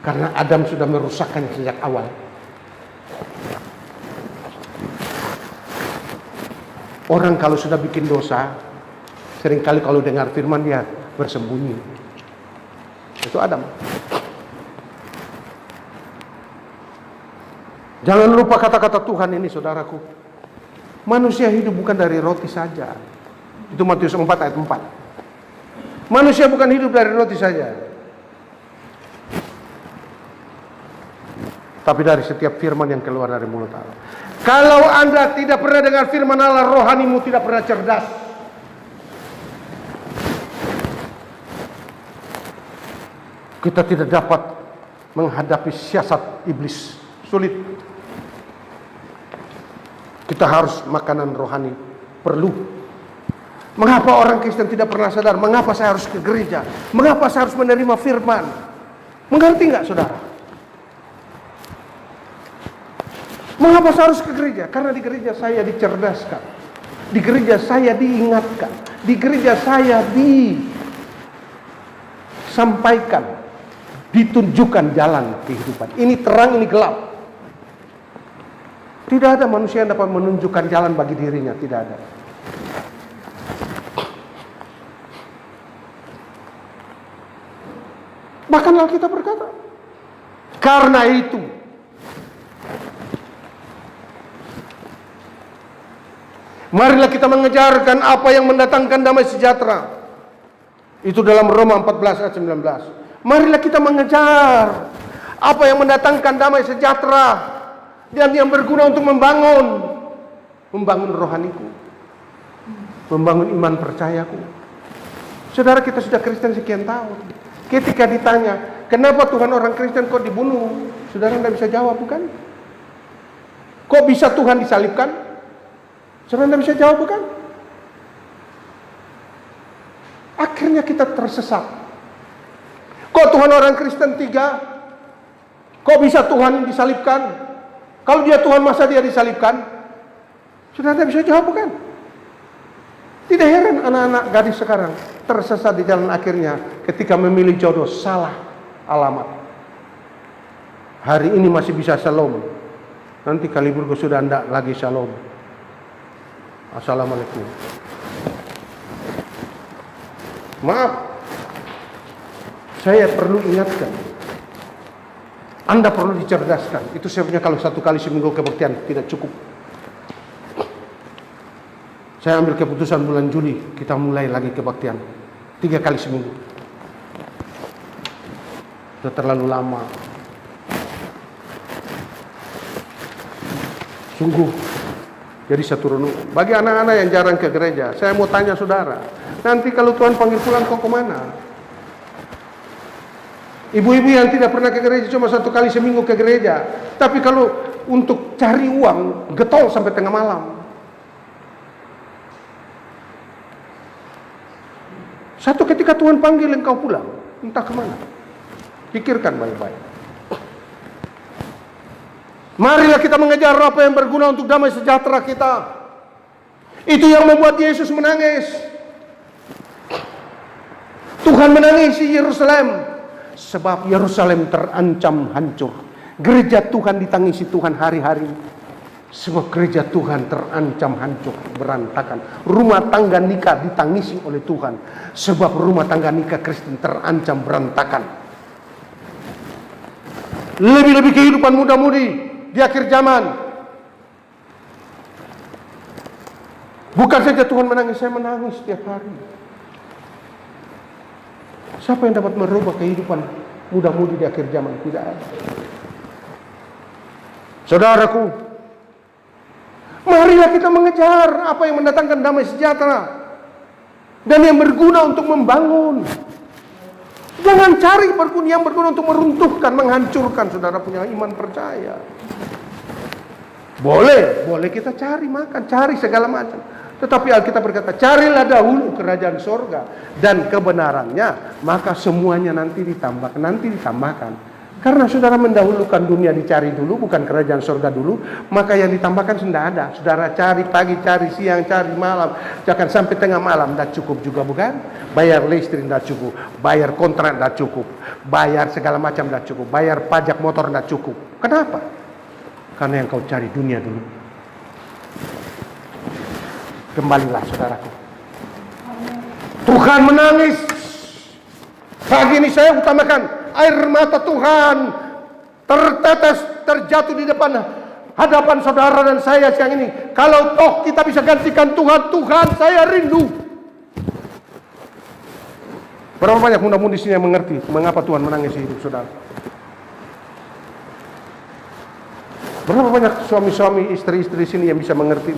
[SPEAKER 1] Karena Adam sudah merusakkan sejak awal. Orang kalau sudah bikin dosa, seringkali kalau dengar firman dia bersembunyi. Itu Adam. Jangan lupa kata-kata Tuhan ini, saudaraku. Manusia hidup bukan dari roti saja. Itu Matius 4 ayat 4. Manusia bukan hidup dari roti saja, tapi dari setiap firman yang keluar dari mulut Allah. Kalau Anda tidak pernah dengar firman Allah, rohanimu tidak pernah cerdas. Kita tidak dapat menghadapi siasat iblis. Sulit. Kita harus makanan rohani. Perlu. Mengapa orang Kristen tidak pernah sadar? Mengapa saya harus ke gereja? Mengapa saya harus menerima firman? Mengerti nggak, saudara? Mengapa saya harus ke gereja? Karena di gereja saya dicerdaskan, di gereja saya diingatkan, di gereja saya disampaikan, ditunjukkan jalan kehidupan. Ini terang, ini gelap. Tidak ada manusia yang dapat menunjukkan jalan bagi dirinya, tidak ada. Bahkan Alkitab berkata, karena itu marilah kita mengejarkan apa yang mendatangkan damai sejahtera. Itu dalam Roma 14 ayat 19. Marilah kita mengejar apa yang mendatangkan damai sejahtera dan yang berguna untuk membangun rohaniku, membangun iman percayaku. Saudara, kita sudah Kristen sekian tahun. Ketika ditanya, kenapa Tuhan orang Kristen kok dibunuh? Saudara tidak bisa jawab, bukan? Kok bisa Tuhan disalibkan? Saudara tidak bisa jawab, bukan? Akhirnya kita tersesat. Kok Tuhan orang Kristen 3? Kok bisa Tuhan disalibkan? Kalau dia Tuhan, masa dia disalibkan? Saudara tidak bisa jawab, bukan? Tidak heran anak-anak gadis sekarang tersesat di jalan akhirnya ketika memilih jodoh salah alamat. Hari ini masih bisa shalom, nanti kali berikut sudah tidak lagi shalom. Assalamualaikum. Maaf, saya perlu ingatkan, Anda perlu dicerdaskan. Itu sebabnya kalau 1 kali seminggu kebaktian tidak cukup. Saya ambil keputusan bulan Juli, kita mulai lagi kebaktian 3 kali seminggu. Itu terlalu lama. Sungguh jadi satu renung. Bagi anak-anak yang jarang ke gereja, saya mau tanya saudara, nanti kalau Tuhan panggil pulang kau kemana? Ibu-ibu yang tidak pernah ke gereja, cuma 1 kali seminggu ke gereja, tapi kalau untuk cari uang, getol sampai tengah malam. Satu ketika Tuhan panggil engkau pulang, entah kemana. Pikirkan baik-baik. Marilah kita mengejar apa yang berguna untuk damai sejahtera kita. Itu yang membuat Yesus menangis. Tuhan menangisi Yerusalem, sebab Yerusalem terancam hancur. Gereja Tuhan ditangisi Tuhan hari-hari, sebab gereja Tuhan terancam hancur, berantakan. Rumah tangga nikah ditangisi oleh Tuhan, sebab rumah tangga nikah Kristen terancam berantakan. Lebih-lebih kehidupan muda-mudi di akhir zaman. Bukan saja Tuhan menangis, saya menangis setiap hari. Siapa yang dapat merubah kehidupan muda-mudi di akhir zaman? Tidak ada. Saudaraku, marilah kita mengejar apa yang mendatangkan damai sejahtera dan yang berguna untuk membangun. Jangan cari yang berguna untuk meruntuhkan, menghancurkan. Saudara punya iman percaya. Boleh kita cari makan, cari segala macam. Tetapi Alkitab berkata, carilah dahulu kerajaan sorga dan kebenarannya, maka semuanya nanti ditambahkan. Karena saudara mendahulukan dunia dicari dulu, bukan kerajaan sorga dulu, maka yang ditambahkan sudah ada. Saudara cari pagi, cari siang, cari malam, jangan sampai tengah malam, tidak cukup juga, bukan? Bayar listrik tidak cukup, bayar kontrak tidak cukup, bayar segala macam tidak cukup, bayar pajak motor tidak cukup. Kenapa? Karena yang kau cari dunia dulu. Kembalilah saudaraku. Tuhan menangis. Pagi ini saya utamakan air mata Tuhan tertetes, terjatuh di depan hadapan saudara dan saya siang ini. Kalau toh kita bisa gantikan Tuhan, saya rindu. Berapa banyak muda-mudi sini yang mengerti mengapa Tuhan menangis hidup saudara? Berapa banyak suami-suami, istri-istri sini yang bisa mengerti?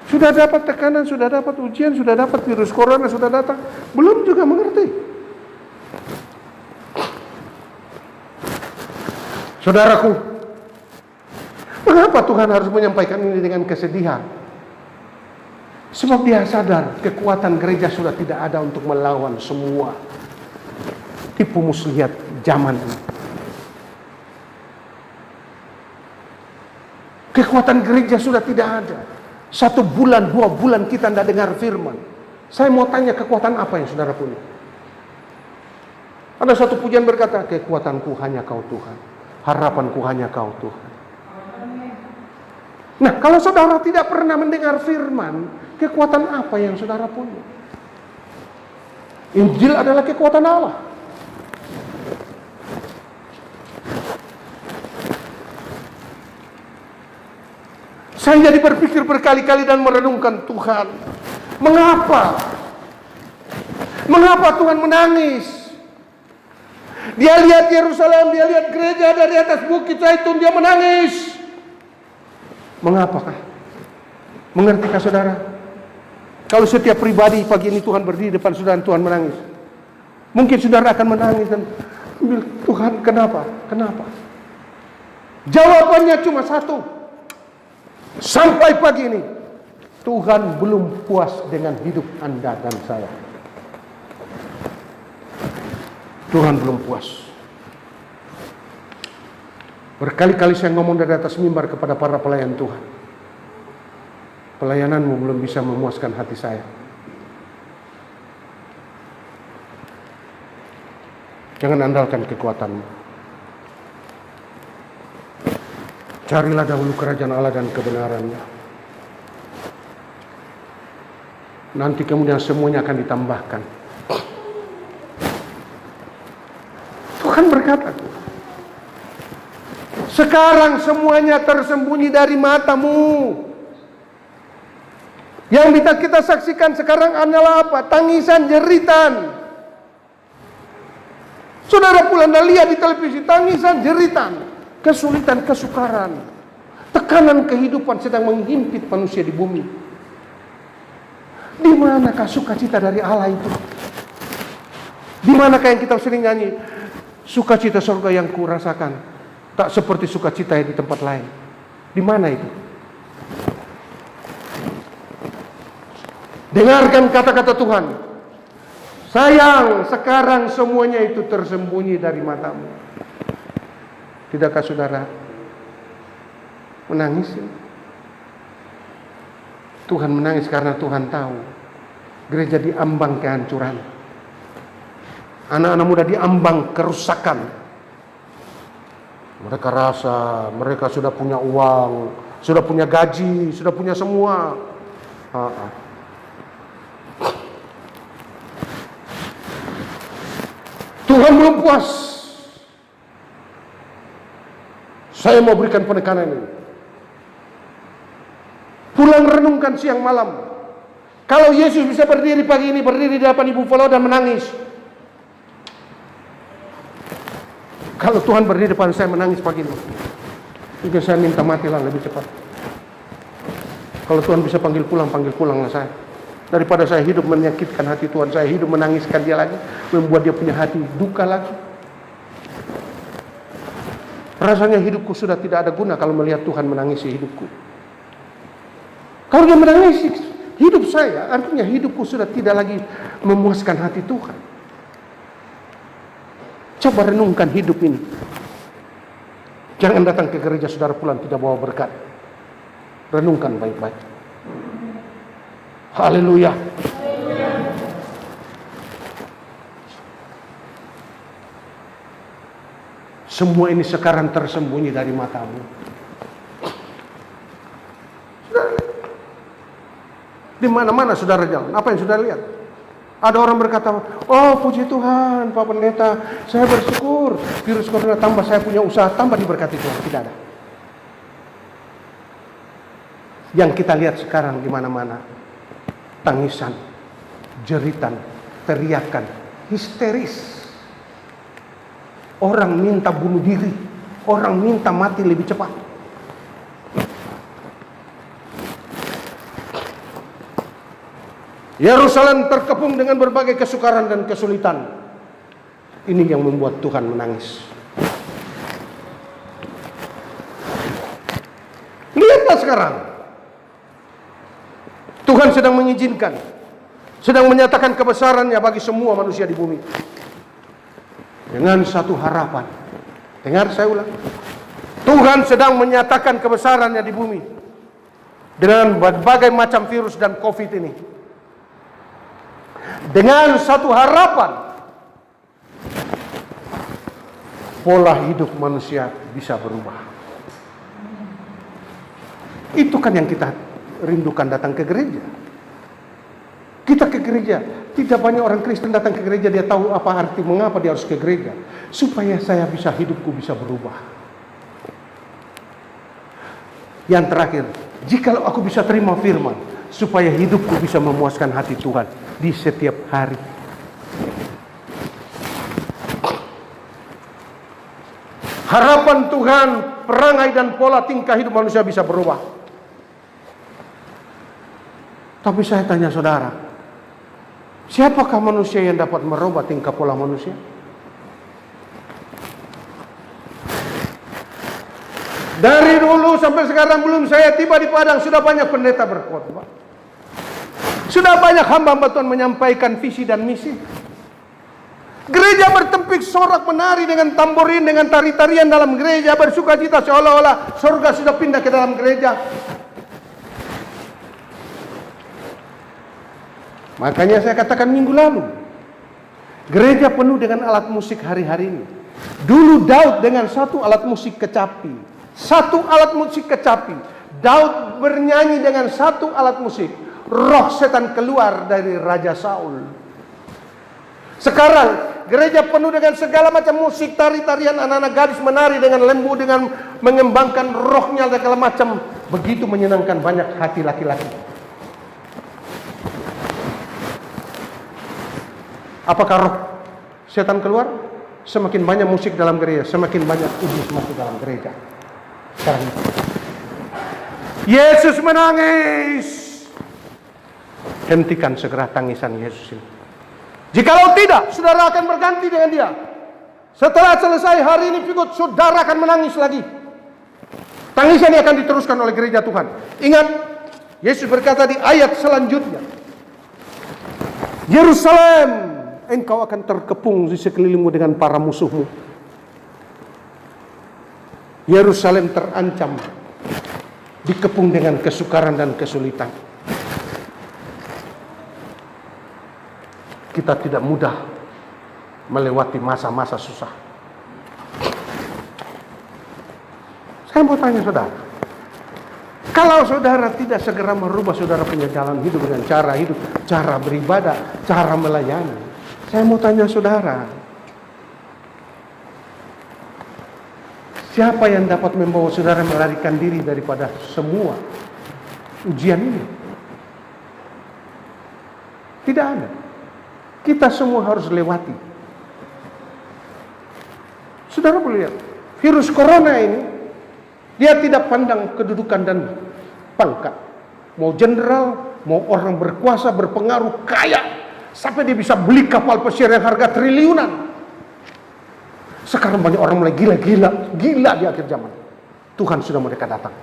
[SPEAKER 1] Sudah dapat tekanan, sudah dapat ujian, sudah dapat virus corona, sudah datang, belum juga mengerti. Saudaraku, mengapa Tuhan harus menyampaikan ini dengan kesedihan? Sebab dia sadar kekuatan gereja sudah tidak ada untuk melawan semua tipu muslihat zaman ini. Kekuatan gereja sudah tidak ada. 1 bulan, 2 bulan kita tidak dengar firman. Saya mau tanya, kekuatan apa yang saudara punya? Ada satu pujian berkata, kekuatanku hanya Kau Tuhan, harapanku hanya Kau Tuhan. Nah, kalau saudara tidak pernah mendengar firman, kekuatan apa yang saudara punya? Injil adalah kekuatan Allah. Saya jadi berpikir berkali-kali dan merenungkan, Tuhan, mengapa Tuhan menangis? Dia lihat Yerusalem, dia lihat gereja dari atas bukit Zaitun, dia menangis. Mengapakah? Mengertikah saudara? Kalau setiap pribadi pagi ini Tuhan berdiri depan saudara, Tuhan menangis, mungkin saudara akan menangis dan bilang, Tuhan, kenapa? Kenapa? Jawabannya cuma satu. Sampai pagi ini Tuhan belum puas dengan hidup Anda dan saya. Tuhan belum puas. Berkali-kali saya ngomong dari atas mimbar kepada para pelayan Tuhan, pelayananmu belum bisa memuaskan hati saya. Jangan andalkan kekuatanmu. Carilah dahulu kerajaan Allah dan kebenarannya. Nanti kemudian semuanya akan ditambahkan. Tuhan berkata, sekarang semuanya tersembunyi dari matamu. Yang bisa kita saksikan sekarang adalah apa? Tangisan, jeritan. Saudara pula anda lihat di televisi, tangisan, jeritan, kesulitan, kesukaran, tekanan kehidupan sedang menghimpit manusia di bumi. Di manakah sukacita dari Allah itu? Di manakah yang kita sering nyanyi, sukacita surga yang kurasakan tak seperti sukacita yang di tempat lain? Di mana itu? Dengarkan kata-kata Tuhan. Sayang, sekarang semuanya itu tersembunyi dari matamu. Tidakkah saudara menangis? Tuhan menangis karena Tuhan tahu gereja diambang kehancuran, anak-anak muda diambang kerusakan. Mereka rasa mereka sudah punya uang, sudah punya gaji, sudah punya semua. Tuhan belum puas. Saya mau berikan penekanan ini. Pulang renungkan siang malam. Kalau Yesus bisa berdiri pagi ini, berdiri di hadapan ibu Farao dan menangis. Kalau Tuhan berdiri depan saya menangis pagi ini, mungkin saya minta matilah lebih cepat. Kalau Tuhan bisa panggil pulanglah saya. Daripada saya hidup menyakitkan hati Tuhan, saya hidup menangiskan dia lagi, membuat dia punya hati duka lagi. Rasanya hidupku sudah tidak ada guna kalau melihat Tuhan menangisi hidupku. Kalau dia menangisi hidup saya, artinya hidupku sudah tidak lagi memuaskan hati Tuhan. Coba renungkan hidup ini. Jangan datang ke gereja saudara pulang tidak bawa berkat. Renungkan baik-baik. Haleluya. Semua ini sekarang tersembunyi dari matamu. Di mana-mana saudara jalan, apa yang saudara lihat? Ada orang berkata, oh puji Tuhan Pak Pendeta, saya bersyukur virus corona tambah, saya punya usaha tambah diberkati Tuhan. Tidak ada. Yang kita lihat sekarang di mana-mana, tangisan, jeritan, teriakan, histeris. Orang minta bunuh diri, orang minta mati lebih cepat. Yerusalem terkepung dengan berbagai kesukaran dan kesulitan. Ini yang membuat Tuhan menangis. Lihatlah sekarang. Tuhan sedang mengizinkan, sedang menyatakan kebesarannya bagi semua manusia di bumi. Dengan satu harapan. Dengar saya ulang. Tuhan sedang menyatakan kebesarannya di bumi dengan berbagai macam virus dan COVID ini. Dengan satu harapan, pola hidup manusia bisa berubah. Itu kan yang kita rindukan datang ke gereja. Kita ke gereja, tidak banyak orang Kristen datang ke gereja, dia tahu apa arti, mengapa dia harus ke gereja. Supaya hidupku bisa berubah. Yang terakhir, jikalau aku bisa terima firman, supaya hidupku bisa memuaskan hati Tuhan di setiap hari. Harapan Tuhan, perangai dan pola tingkah hidup manusia bisa berubah. Tapi saya tanya saudara, siapakah manusia yang dapat merubah tingkah pola manusia? Dari dulu sampai sekarang belum saya tiba di Padang, sudah banyak pendeta berkhotbah. Sudah banyak hamba Tuhan menyampaikan visi dan misi. Gereja bertempik sorak menari dengan tamborin, dengan tari-tarian dalam gereja, bersuka cita seolah-olah surga sudah pindah ke dalam gereja. Makanya saya katakan minggu lalu, gereja penuh dengan alat musik hari-hari ini. Dulu Daud dengan satu alat musik kecapi. Satu alat musik kecapi. Daud bernyanyi dengan satu alat musik. Roh setan keluar dari Raja Saul. Sekarang gereja penuh dengan segala macam musik, tari-tarian, anak-anak gadis menari dengan lembu, dengan mengembangkan rohnya segala macam. Begitu menyenangkan banyak hati laki-laki. Apakah roh setan keluar? Semakin banyak musik dalam gereja, semakin banyak iblis masuk dalam gereja. Sekarang Yesus menangis. Hentikan segera tangisan Yesus ini. Jikalau tidak, saudara akan berganti dengan dia. Setelah selesai hari ini pikut, saudara akan menangis lagi. Tangisan ini akan diteruskan oleh gereja Tuhan. Ingat, Yesus berkata di ayat selanjutnya, Yerusalem, engkau akan terkepung di sekelilingmu dengan para musuhmu. Yerusalem terancam dikepung dengan kesukaran dan kesulitan. Kita tidak mudah melewati masa-masa susah. Saya mau tanya saudara, kalau saudara tidak segera merubah saudara punya jalan hidup dengan cara hidup, cara beribadah, cara melayani, saya mau tanya saudara, siapa yang dapat membawa saudara melarikan diri daripada semua ujian ini? Tidak ada. Kita semua harus lewati. Saudara boleh lihat, virus corona ini, dia tidak pandang kedudukan dan pangkat. Mau jenderal, mau orang berkuasa, berpengaruh, kaya, sampai dia bisa beli kapal pesiar yang harga triliunan. Sekarang banyak orang mulai gila di akhir zaman. Tuhan sudah mereka datang.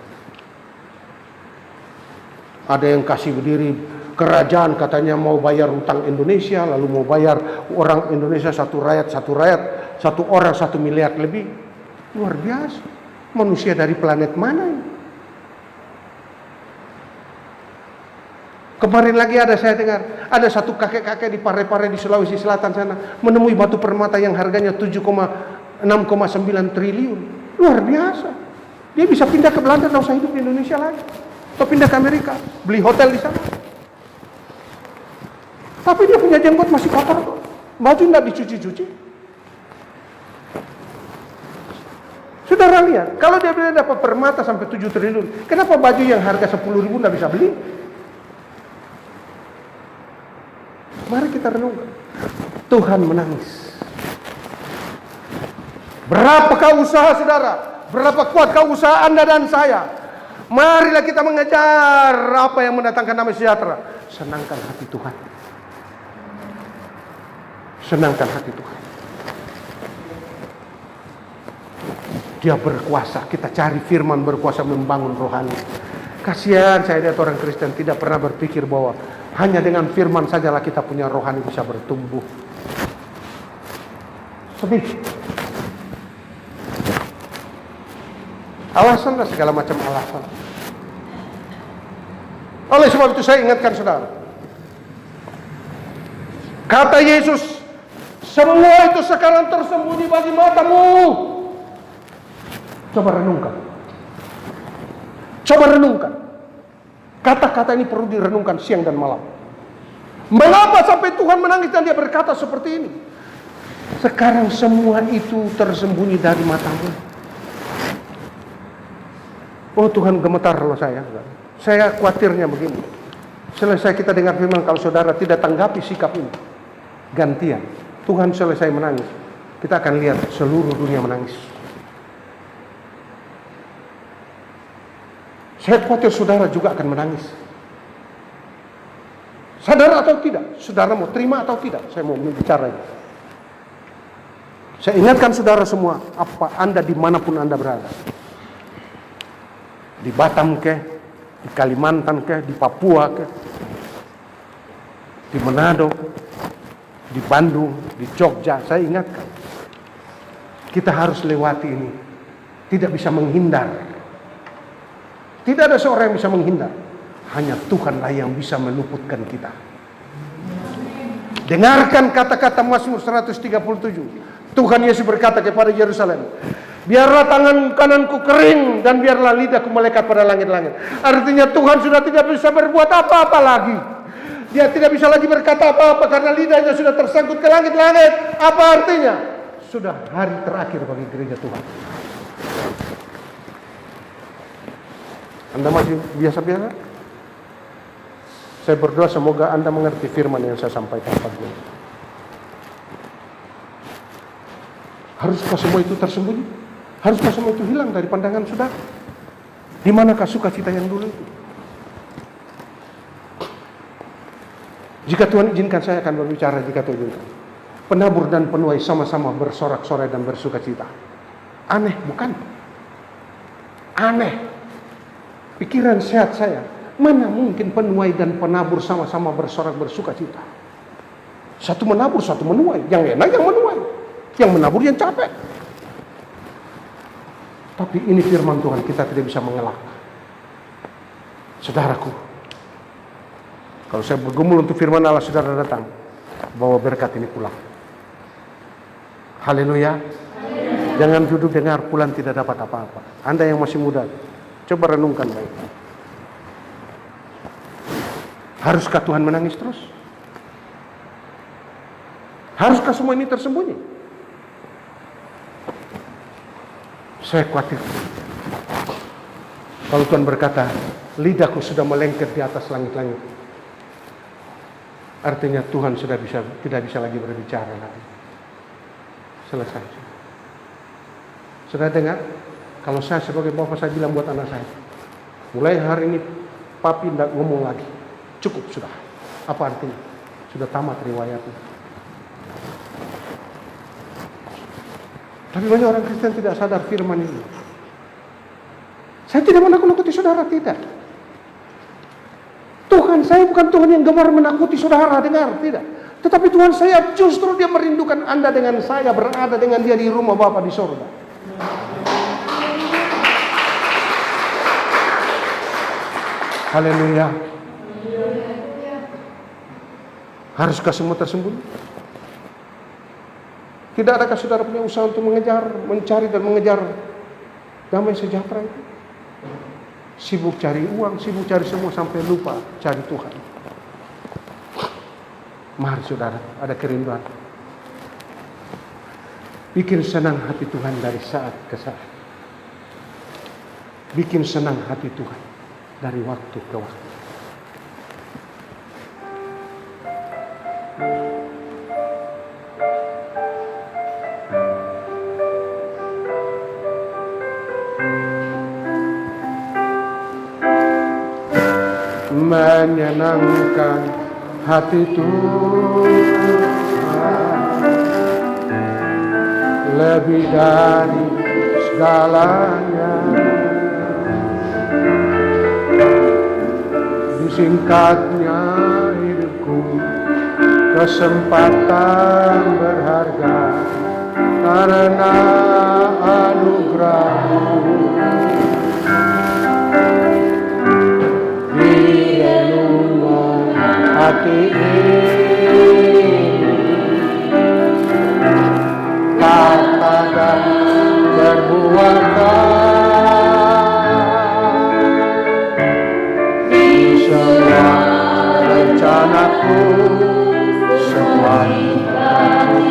[SPEAKER 1] Ada yang kasih berdiri kerajaan, katanya mau bayar hutang Indonesia, lalu mau bayar orang Indonesia satu rakyat, satu orang 1 miliar lebih. Luar biasa. Manusia dari planet mana ini? Kemarin lagi saya dengar, ada satu kakek-kakek di Pare-Pare di Sulawesi Selatan sana menemui batu permata yang harganya 6,9 triliun. Luar biasa. Dia bisa pindah ke Belanda, tidak usah hidup di Indonesia lagi. Atau pindah ke Amerika, beli hotel di sana. Tapi dia punya jenggot masih kotor. Baju tidak dicuci-cuci. Saudara lihat, kalau dia dapat permata sampai 7 triliun, kenapa baju yang harga 10.000 tidak bisa beli? Mari kita renungkan. Tuhan menangis. Berapakah usaha saudara? Berapa kuatkah usaha Anda dan saya? Marilah kita mengejar apa yang mendatangkan damai sejahtera. Senangkan hati Tuhan. Senangkan hati Tuhan. Dia berkuasa. Kita cari firman berkuasa membangun rohani. Kasihan saya lihat orang Kristen tidak pernah berpikir bahwa hanya dengan firman sajalah kita punya rohani bisa bertumbuh. Sedih. Alasan dan segala macam alasan. Oleh sebab itu saya ingatkan saudara, kata Yesus, semua itu sekarang tersembunyi bagi matamu. Coba renungkan. Coba renungkan. Kata-kata ini perlu direnungkan siang dan malam. Mengapa sampai Tuhan menangis dan dia berkata seperti ini? Sekarang semua itu tersembunyi dari matamu. Oh, Tuhan gemetar loh saya. Saya khawatirnya begini. Selesai kita dengar firman, kalau saudara tidak tanggapi sikap ini, gantian. Tuhan selesai menangis, kita akan lihat seluruh dunia menangis. Saya khawatir saudara juga akan menangis. Sadar atau tidak? Saudara mau terima atau tidak? Saya mau bicara ini. Saya ingatkan saudara semua, apa Anda dimanapun Anda berada. Di Batam kah, di Kalimantan kah, di Papua kah, di Manado, di Bandung, di Jogja, saya ingatkan. Kita harus lewati ini. Tidak bisa menghindar. Tidak ada seorang yang bisa menghindar. Hanya Tuhanlah yang bisa meluputkan kita. Dengarkan kata-kata Mazmur 137. Tuhan Yesus berkata kepada Yerusalem, biarlah tangan kananku kering dan biarlah lidahku melekat pada langit-langit. Artinya Tuhan sudah tidak bisa berbuat apa-apa lagi. Dia tidak bisa lagi berkata apa-apa karena lidahnya sudah tersangkut ke langit-langit. Apa artinya? Sudah hari terakhir bagi gereja Tuhan. Anda masih biasa-biasa? Saya berdoa semoga Anda mengerti firman yang saya sampaikan pagi ini. Haruskah semua itu tersembunyi? Haruskah semua itu hilang dari pandangan saudara? Di manakah sukacita yang dulu itu? Jika Tuhan izinkan, saya akan berbicara jika Tuhan izinkan. Penabur dan penuai sama-sama bersorak-sorai dan bersukacita. Aneh, bukan? Aneh. Pikiran sehat saya, mana mungkin penuai dan penabur sama-sama bersorak bersukacita? Satu menabur, satu menuai. Yang enak yang menuai. Yang menabur yang capek. Tapi ini firman Tuhan, kita tidak bisa mengelak. Saudaraku, kalau saya bergumul untuk firman Allah, saudara datang, bawa berkat ini pulang. Haleluya. Jangan duduk dengar pulang tidak dapat apa-apa. Anda yang masih muda, coba renungkan baik. Haruskah Tuhan menangis terus? Haruskah semua ini tersembunyi? Saya khawatir. Kalau Tuhan berkata, lidahku sudah melengket di atas langit-langit, artinya Tuhan sudah tidak bisa lagi berbicara lagi. Selesai. Sudah dengar? Kalau saya sebagai bapak, saya bilang buat anak saya, mulai hari ini papi tidak ngomong lagi. Cukup sudah. Apa artinya? Sudah tamat riwayatnya. Tapi banyak orang Kristen tidak sadar firman ini. Saya tidak menakut-nakuti saudara, tidak. Tuhan saya bukan Tuhan yang gemar menakuti saudara, dengar, tidak. Tetapi Tuhan saya justru dia merindukan Anda dengan saya berada dengan dia di rumah Bapa di surga. Haleluya. Haruskah semua tersembunyi? Tidak adakah saudara punya usaha untuk mencari dan mengejar damai sejahtera itu? Sibuk cari uang, sibuk cari semua sampai lupa cari Tuhan. Mari saudara, ada kerinduan. Bikin senang hati Tuhan dari saat ke saat. Bikin senang hati Tuhan dari waktu ke waktu. Menyenangkan hati Tuhan lebih dari segalanya. Disingkatnya hidupku, kesempatan berharga karena anugerah-Mu.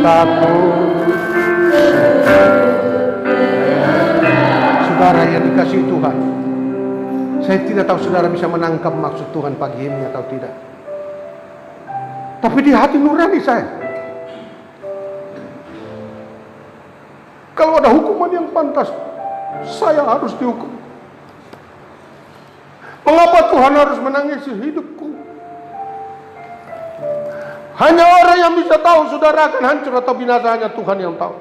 [SPEAKER 1] mataku. Saudara yang dikasihi Tuhan, saya tidak tahu saudara bisa menangkap maksud Tuhan pagi ini atau tidak. Tapi di hati nurani saya, kalau ada hukuman yang pantas, saya harus dihukum. Mengapa Tuhan harus menangisi hidupku? Hanya orang yang bisa tahu saudara akan hancur atau binasa, hanya Tuhan yang tahu.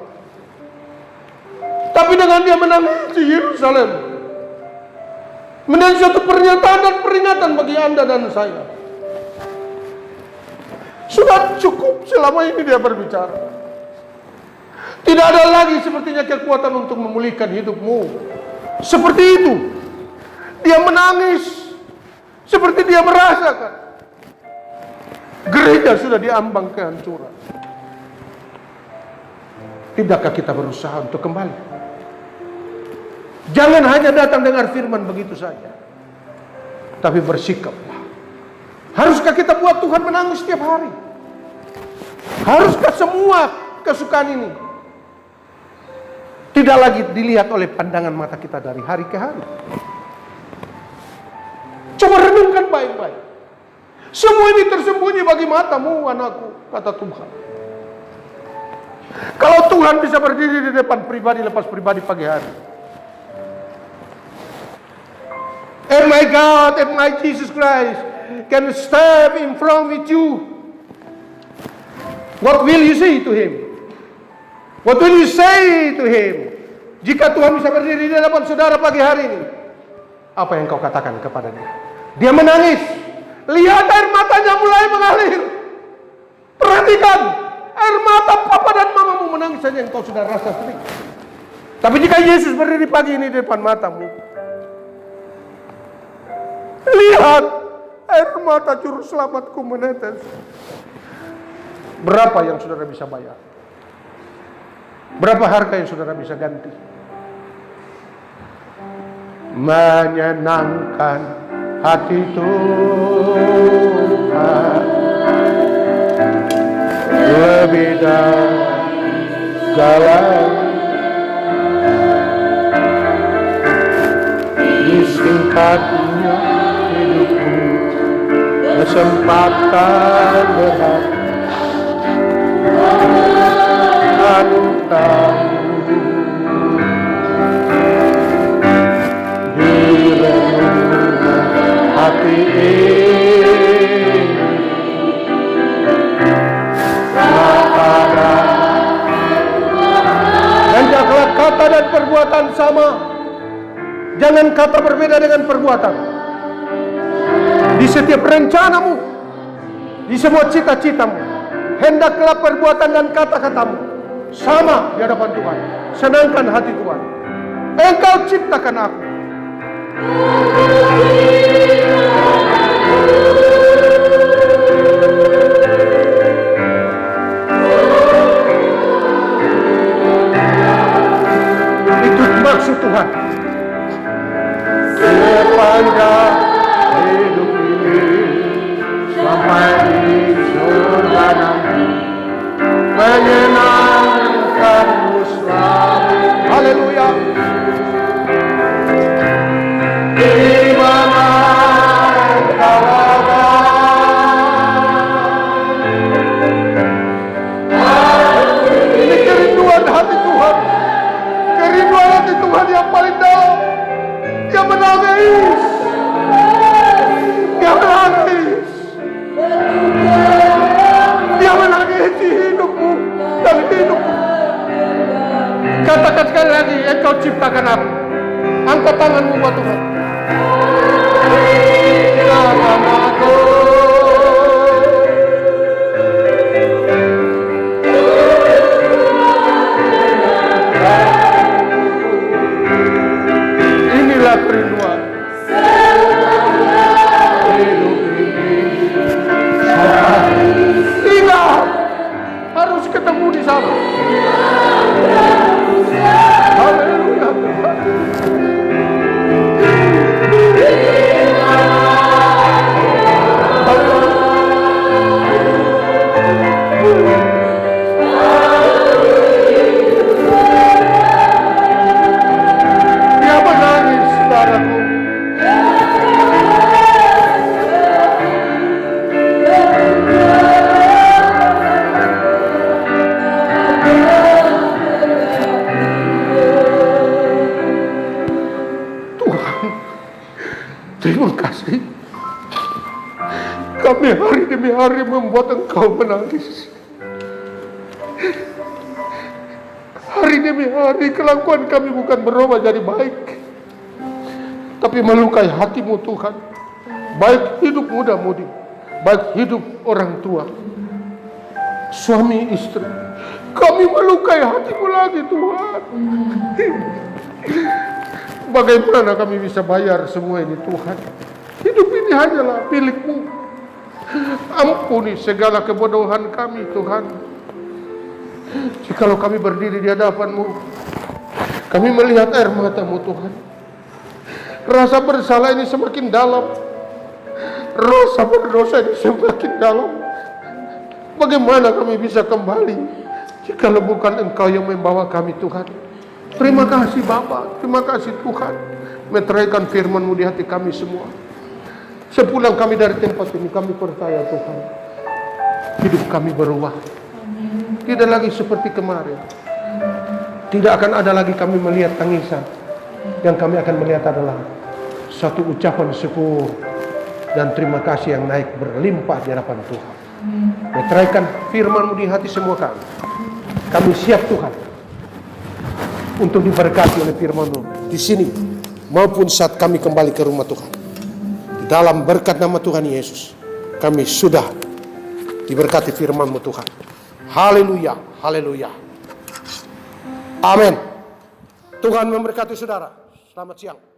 [SPEAKER 1] Tapi dengan dia menangisi Yerusalem, menjadi suatu pernyataan dan peringatan bagi Anda dan saya. Sudah cukup selama ini dia berbicara. Tidak ada lagi sepertinya kekuatan untuk memulihkan hidupmu. Seperti itu. Dia menangis. Seperti dia merasakan. Gereja sudah diambang kehancuran. Tidakkah kita berusaha untuk kembali? Jangan hanya datang dengar firman begitu saja, tapi bersikaplah. Haruskah kita buat Tuhan menangis setiap hari? Haruskah semua kesukaan ini tidak lagi dilihat oleh pandangan mata kita dari hari ke hari? Coba renungkan baik-baik. Semua ini tersembunyi bagi matamu, anakku, kata Tuhan. Kalau Tuhan bisa berdiri di depan pribadi lepas pribadi pagi hari, and my God and my Jesus Christ can stand in front with you, what will you say to Him? What will you say to Him? Jika Tuhan bisa berdiri di depan saudara pagi hari ini, apa yang kau katakan kepada Dia? Dia menangis. Lihat air matanya mulai mengalir. Perhatikan, air mata papa dan mamamu menangis saja yang kau sudah rasa sering. Tapi jika Yesus berdiri pagi ini di depan matamu, lihat air mata juru selamatku menetes. Berapa yang saudara bisa bayar? Berapa harga yang saudara bisa ganti? Menyenangkan hati Tuhan lebih dari segala, disingkatnya hidupku, kesempatan berharga anugerahmu direnungkan hati ini. Dan janganlah kata dan perbuatan sama. Jangan kata berbeda dengan perbuatan. Di setiap rencanamu, di semua cita-citamu, hendaklah perbuatan dan kata-katamu sama di hadapan Tuhan. Senangkan hati Tuhan. Engkau ciptakan aku. Itu maksud Tuhan. Sepanjang hidup ini sampai di surga nanti, menyenangkanmu selalu. Haleluya. Di mana kau ada, ini kerinduan hati Tuhan. Kerinduan hati Tuhan yang paling dalam. Dia menangis. Dia menangis. Dia menangis di hidupmu dan hidupmu. Katakan sekali lagi, Engkau ciptakan aku. Angkat tanganmu buat Tuhan. Ciptakan aku. Inilah kerinduan. Ingat, harus ketemu di sana. Haleluya. kasih. Kami hari demi hari membuat Engkau menangis. Hari demi hari kelakuan kami bukan berubah jadi baik, tapi melukai hatimu Tuhan. Baik hidup muda-mudi, baik hidup orang tua, suami istri. Kami melukai hatimu lagi Tuhan. Bagaimana kami bisa bayar semua ini Tuhan? Hidup ini hanyalah milik-Mu. Ampuni segala kebodohan kami Tuhan. Jikalau kami berdiri di hadapan-Mu, kami melihat air mata-Mu Tuhan. Rasa bersalah ini semakin dalam. Rasa berdosa ini semakin dalam. Bagaimana kami bisa kembali jikalau bukan Engkau yang membawa kami Tuhan? Terima kasih Bapa, terima kasih Tuhan, meteraikan firman-Mu di hati kami semua. Sepulang kami dari tempat ini, kami percaya Tuhan, hidup kami berubah. Tidak lagi seperti kemarin. Tidak akan ada lagi kami melihat tangisan. Yang kami akan melihat adalah satu ucapan syukur dan terima kasih yang naik berlimpah di hadapan Tuhan. Meteraikan firman-Mu di hati semua kami. Kami siap Tuhan untuk diberkati oleh firman-Mu di sini maupun saat kami kembali ke rumah Tuhan. Di dalam berkat nama Tuhan Yesus, kami sudah diberkati firman-Mu Tuhan. Haleluya, haleluya. Amin. Tuhan memberkati saudara. Selamat siang.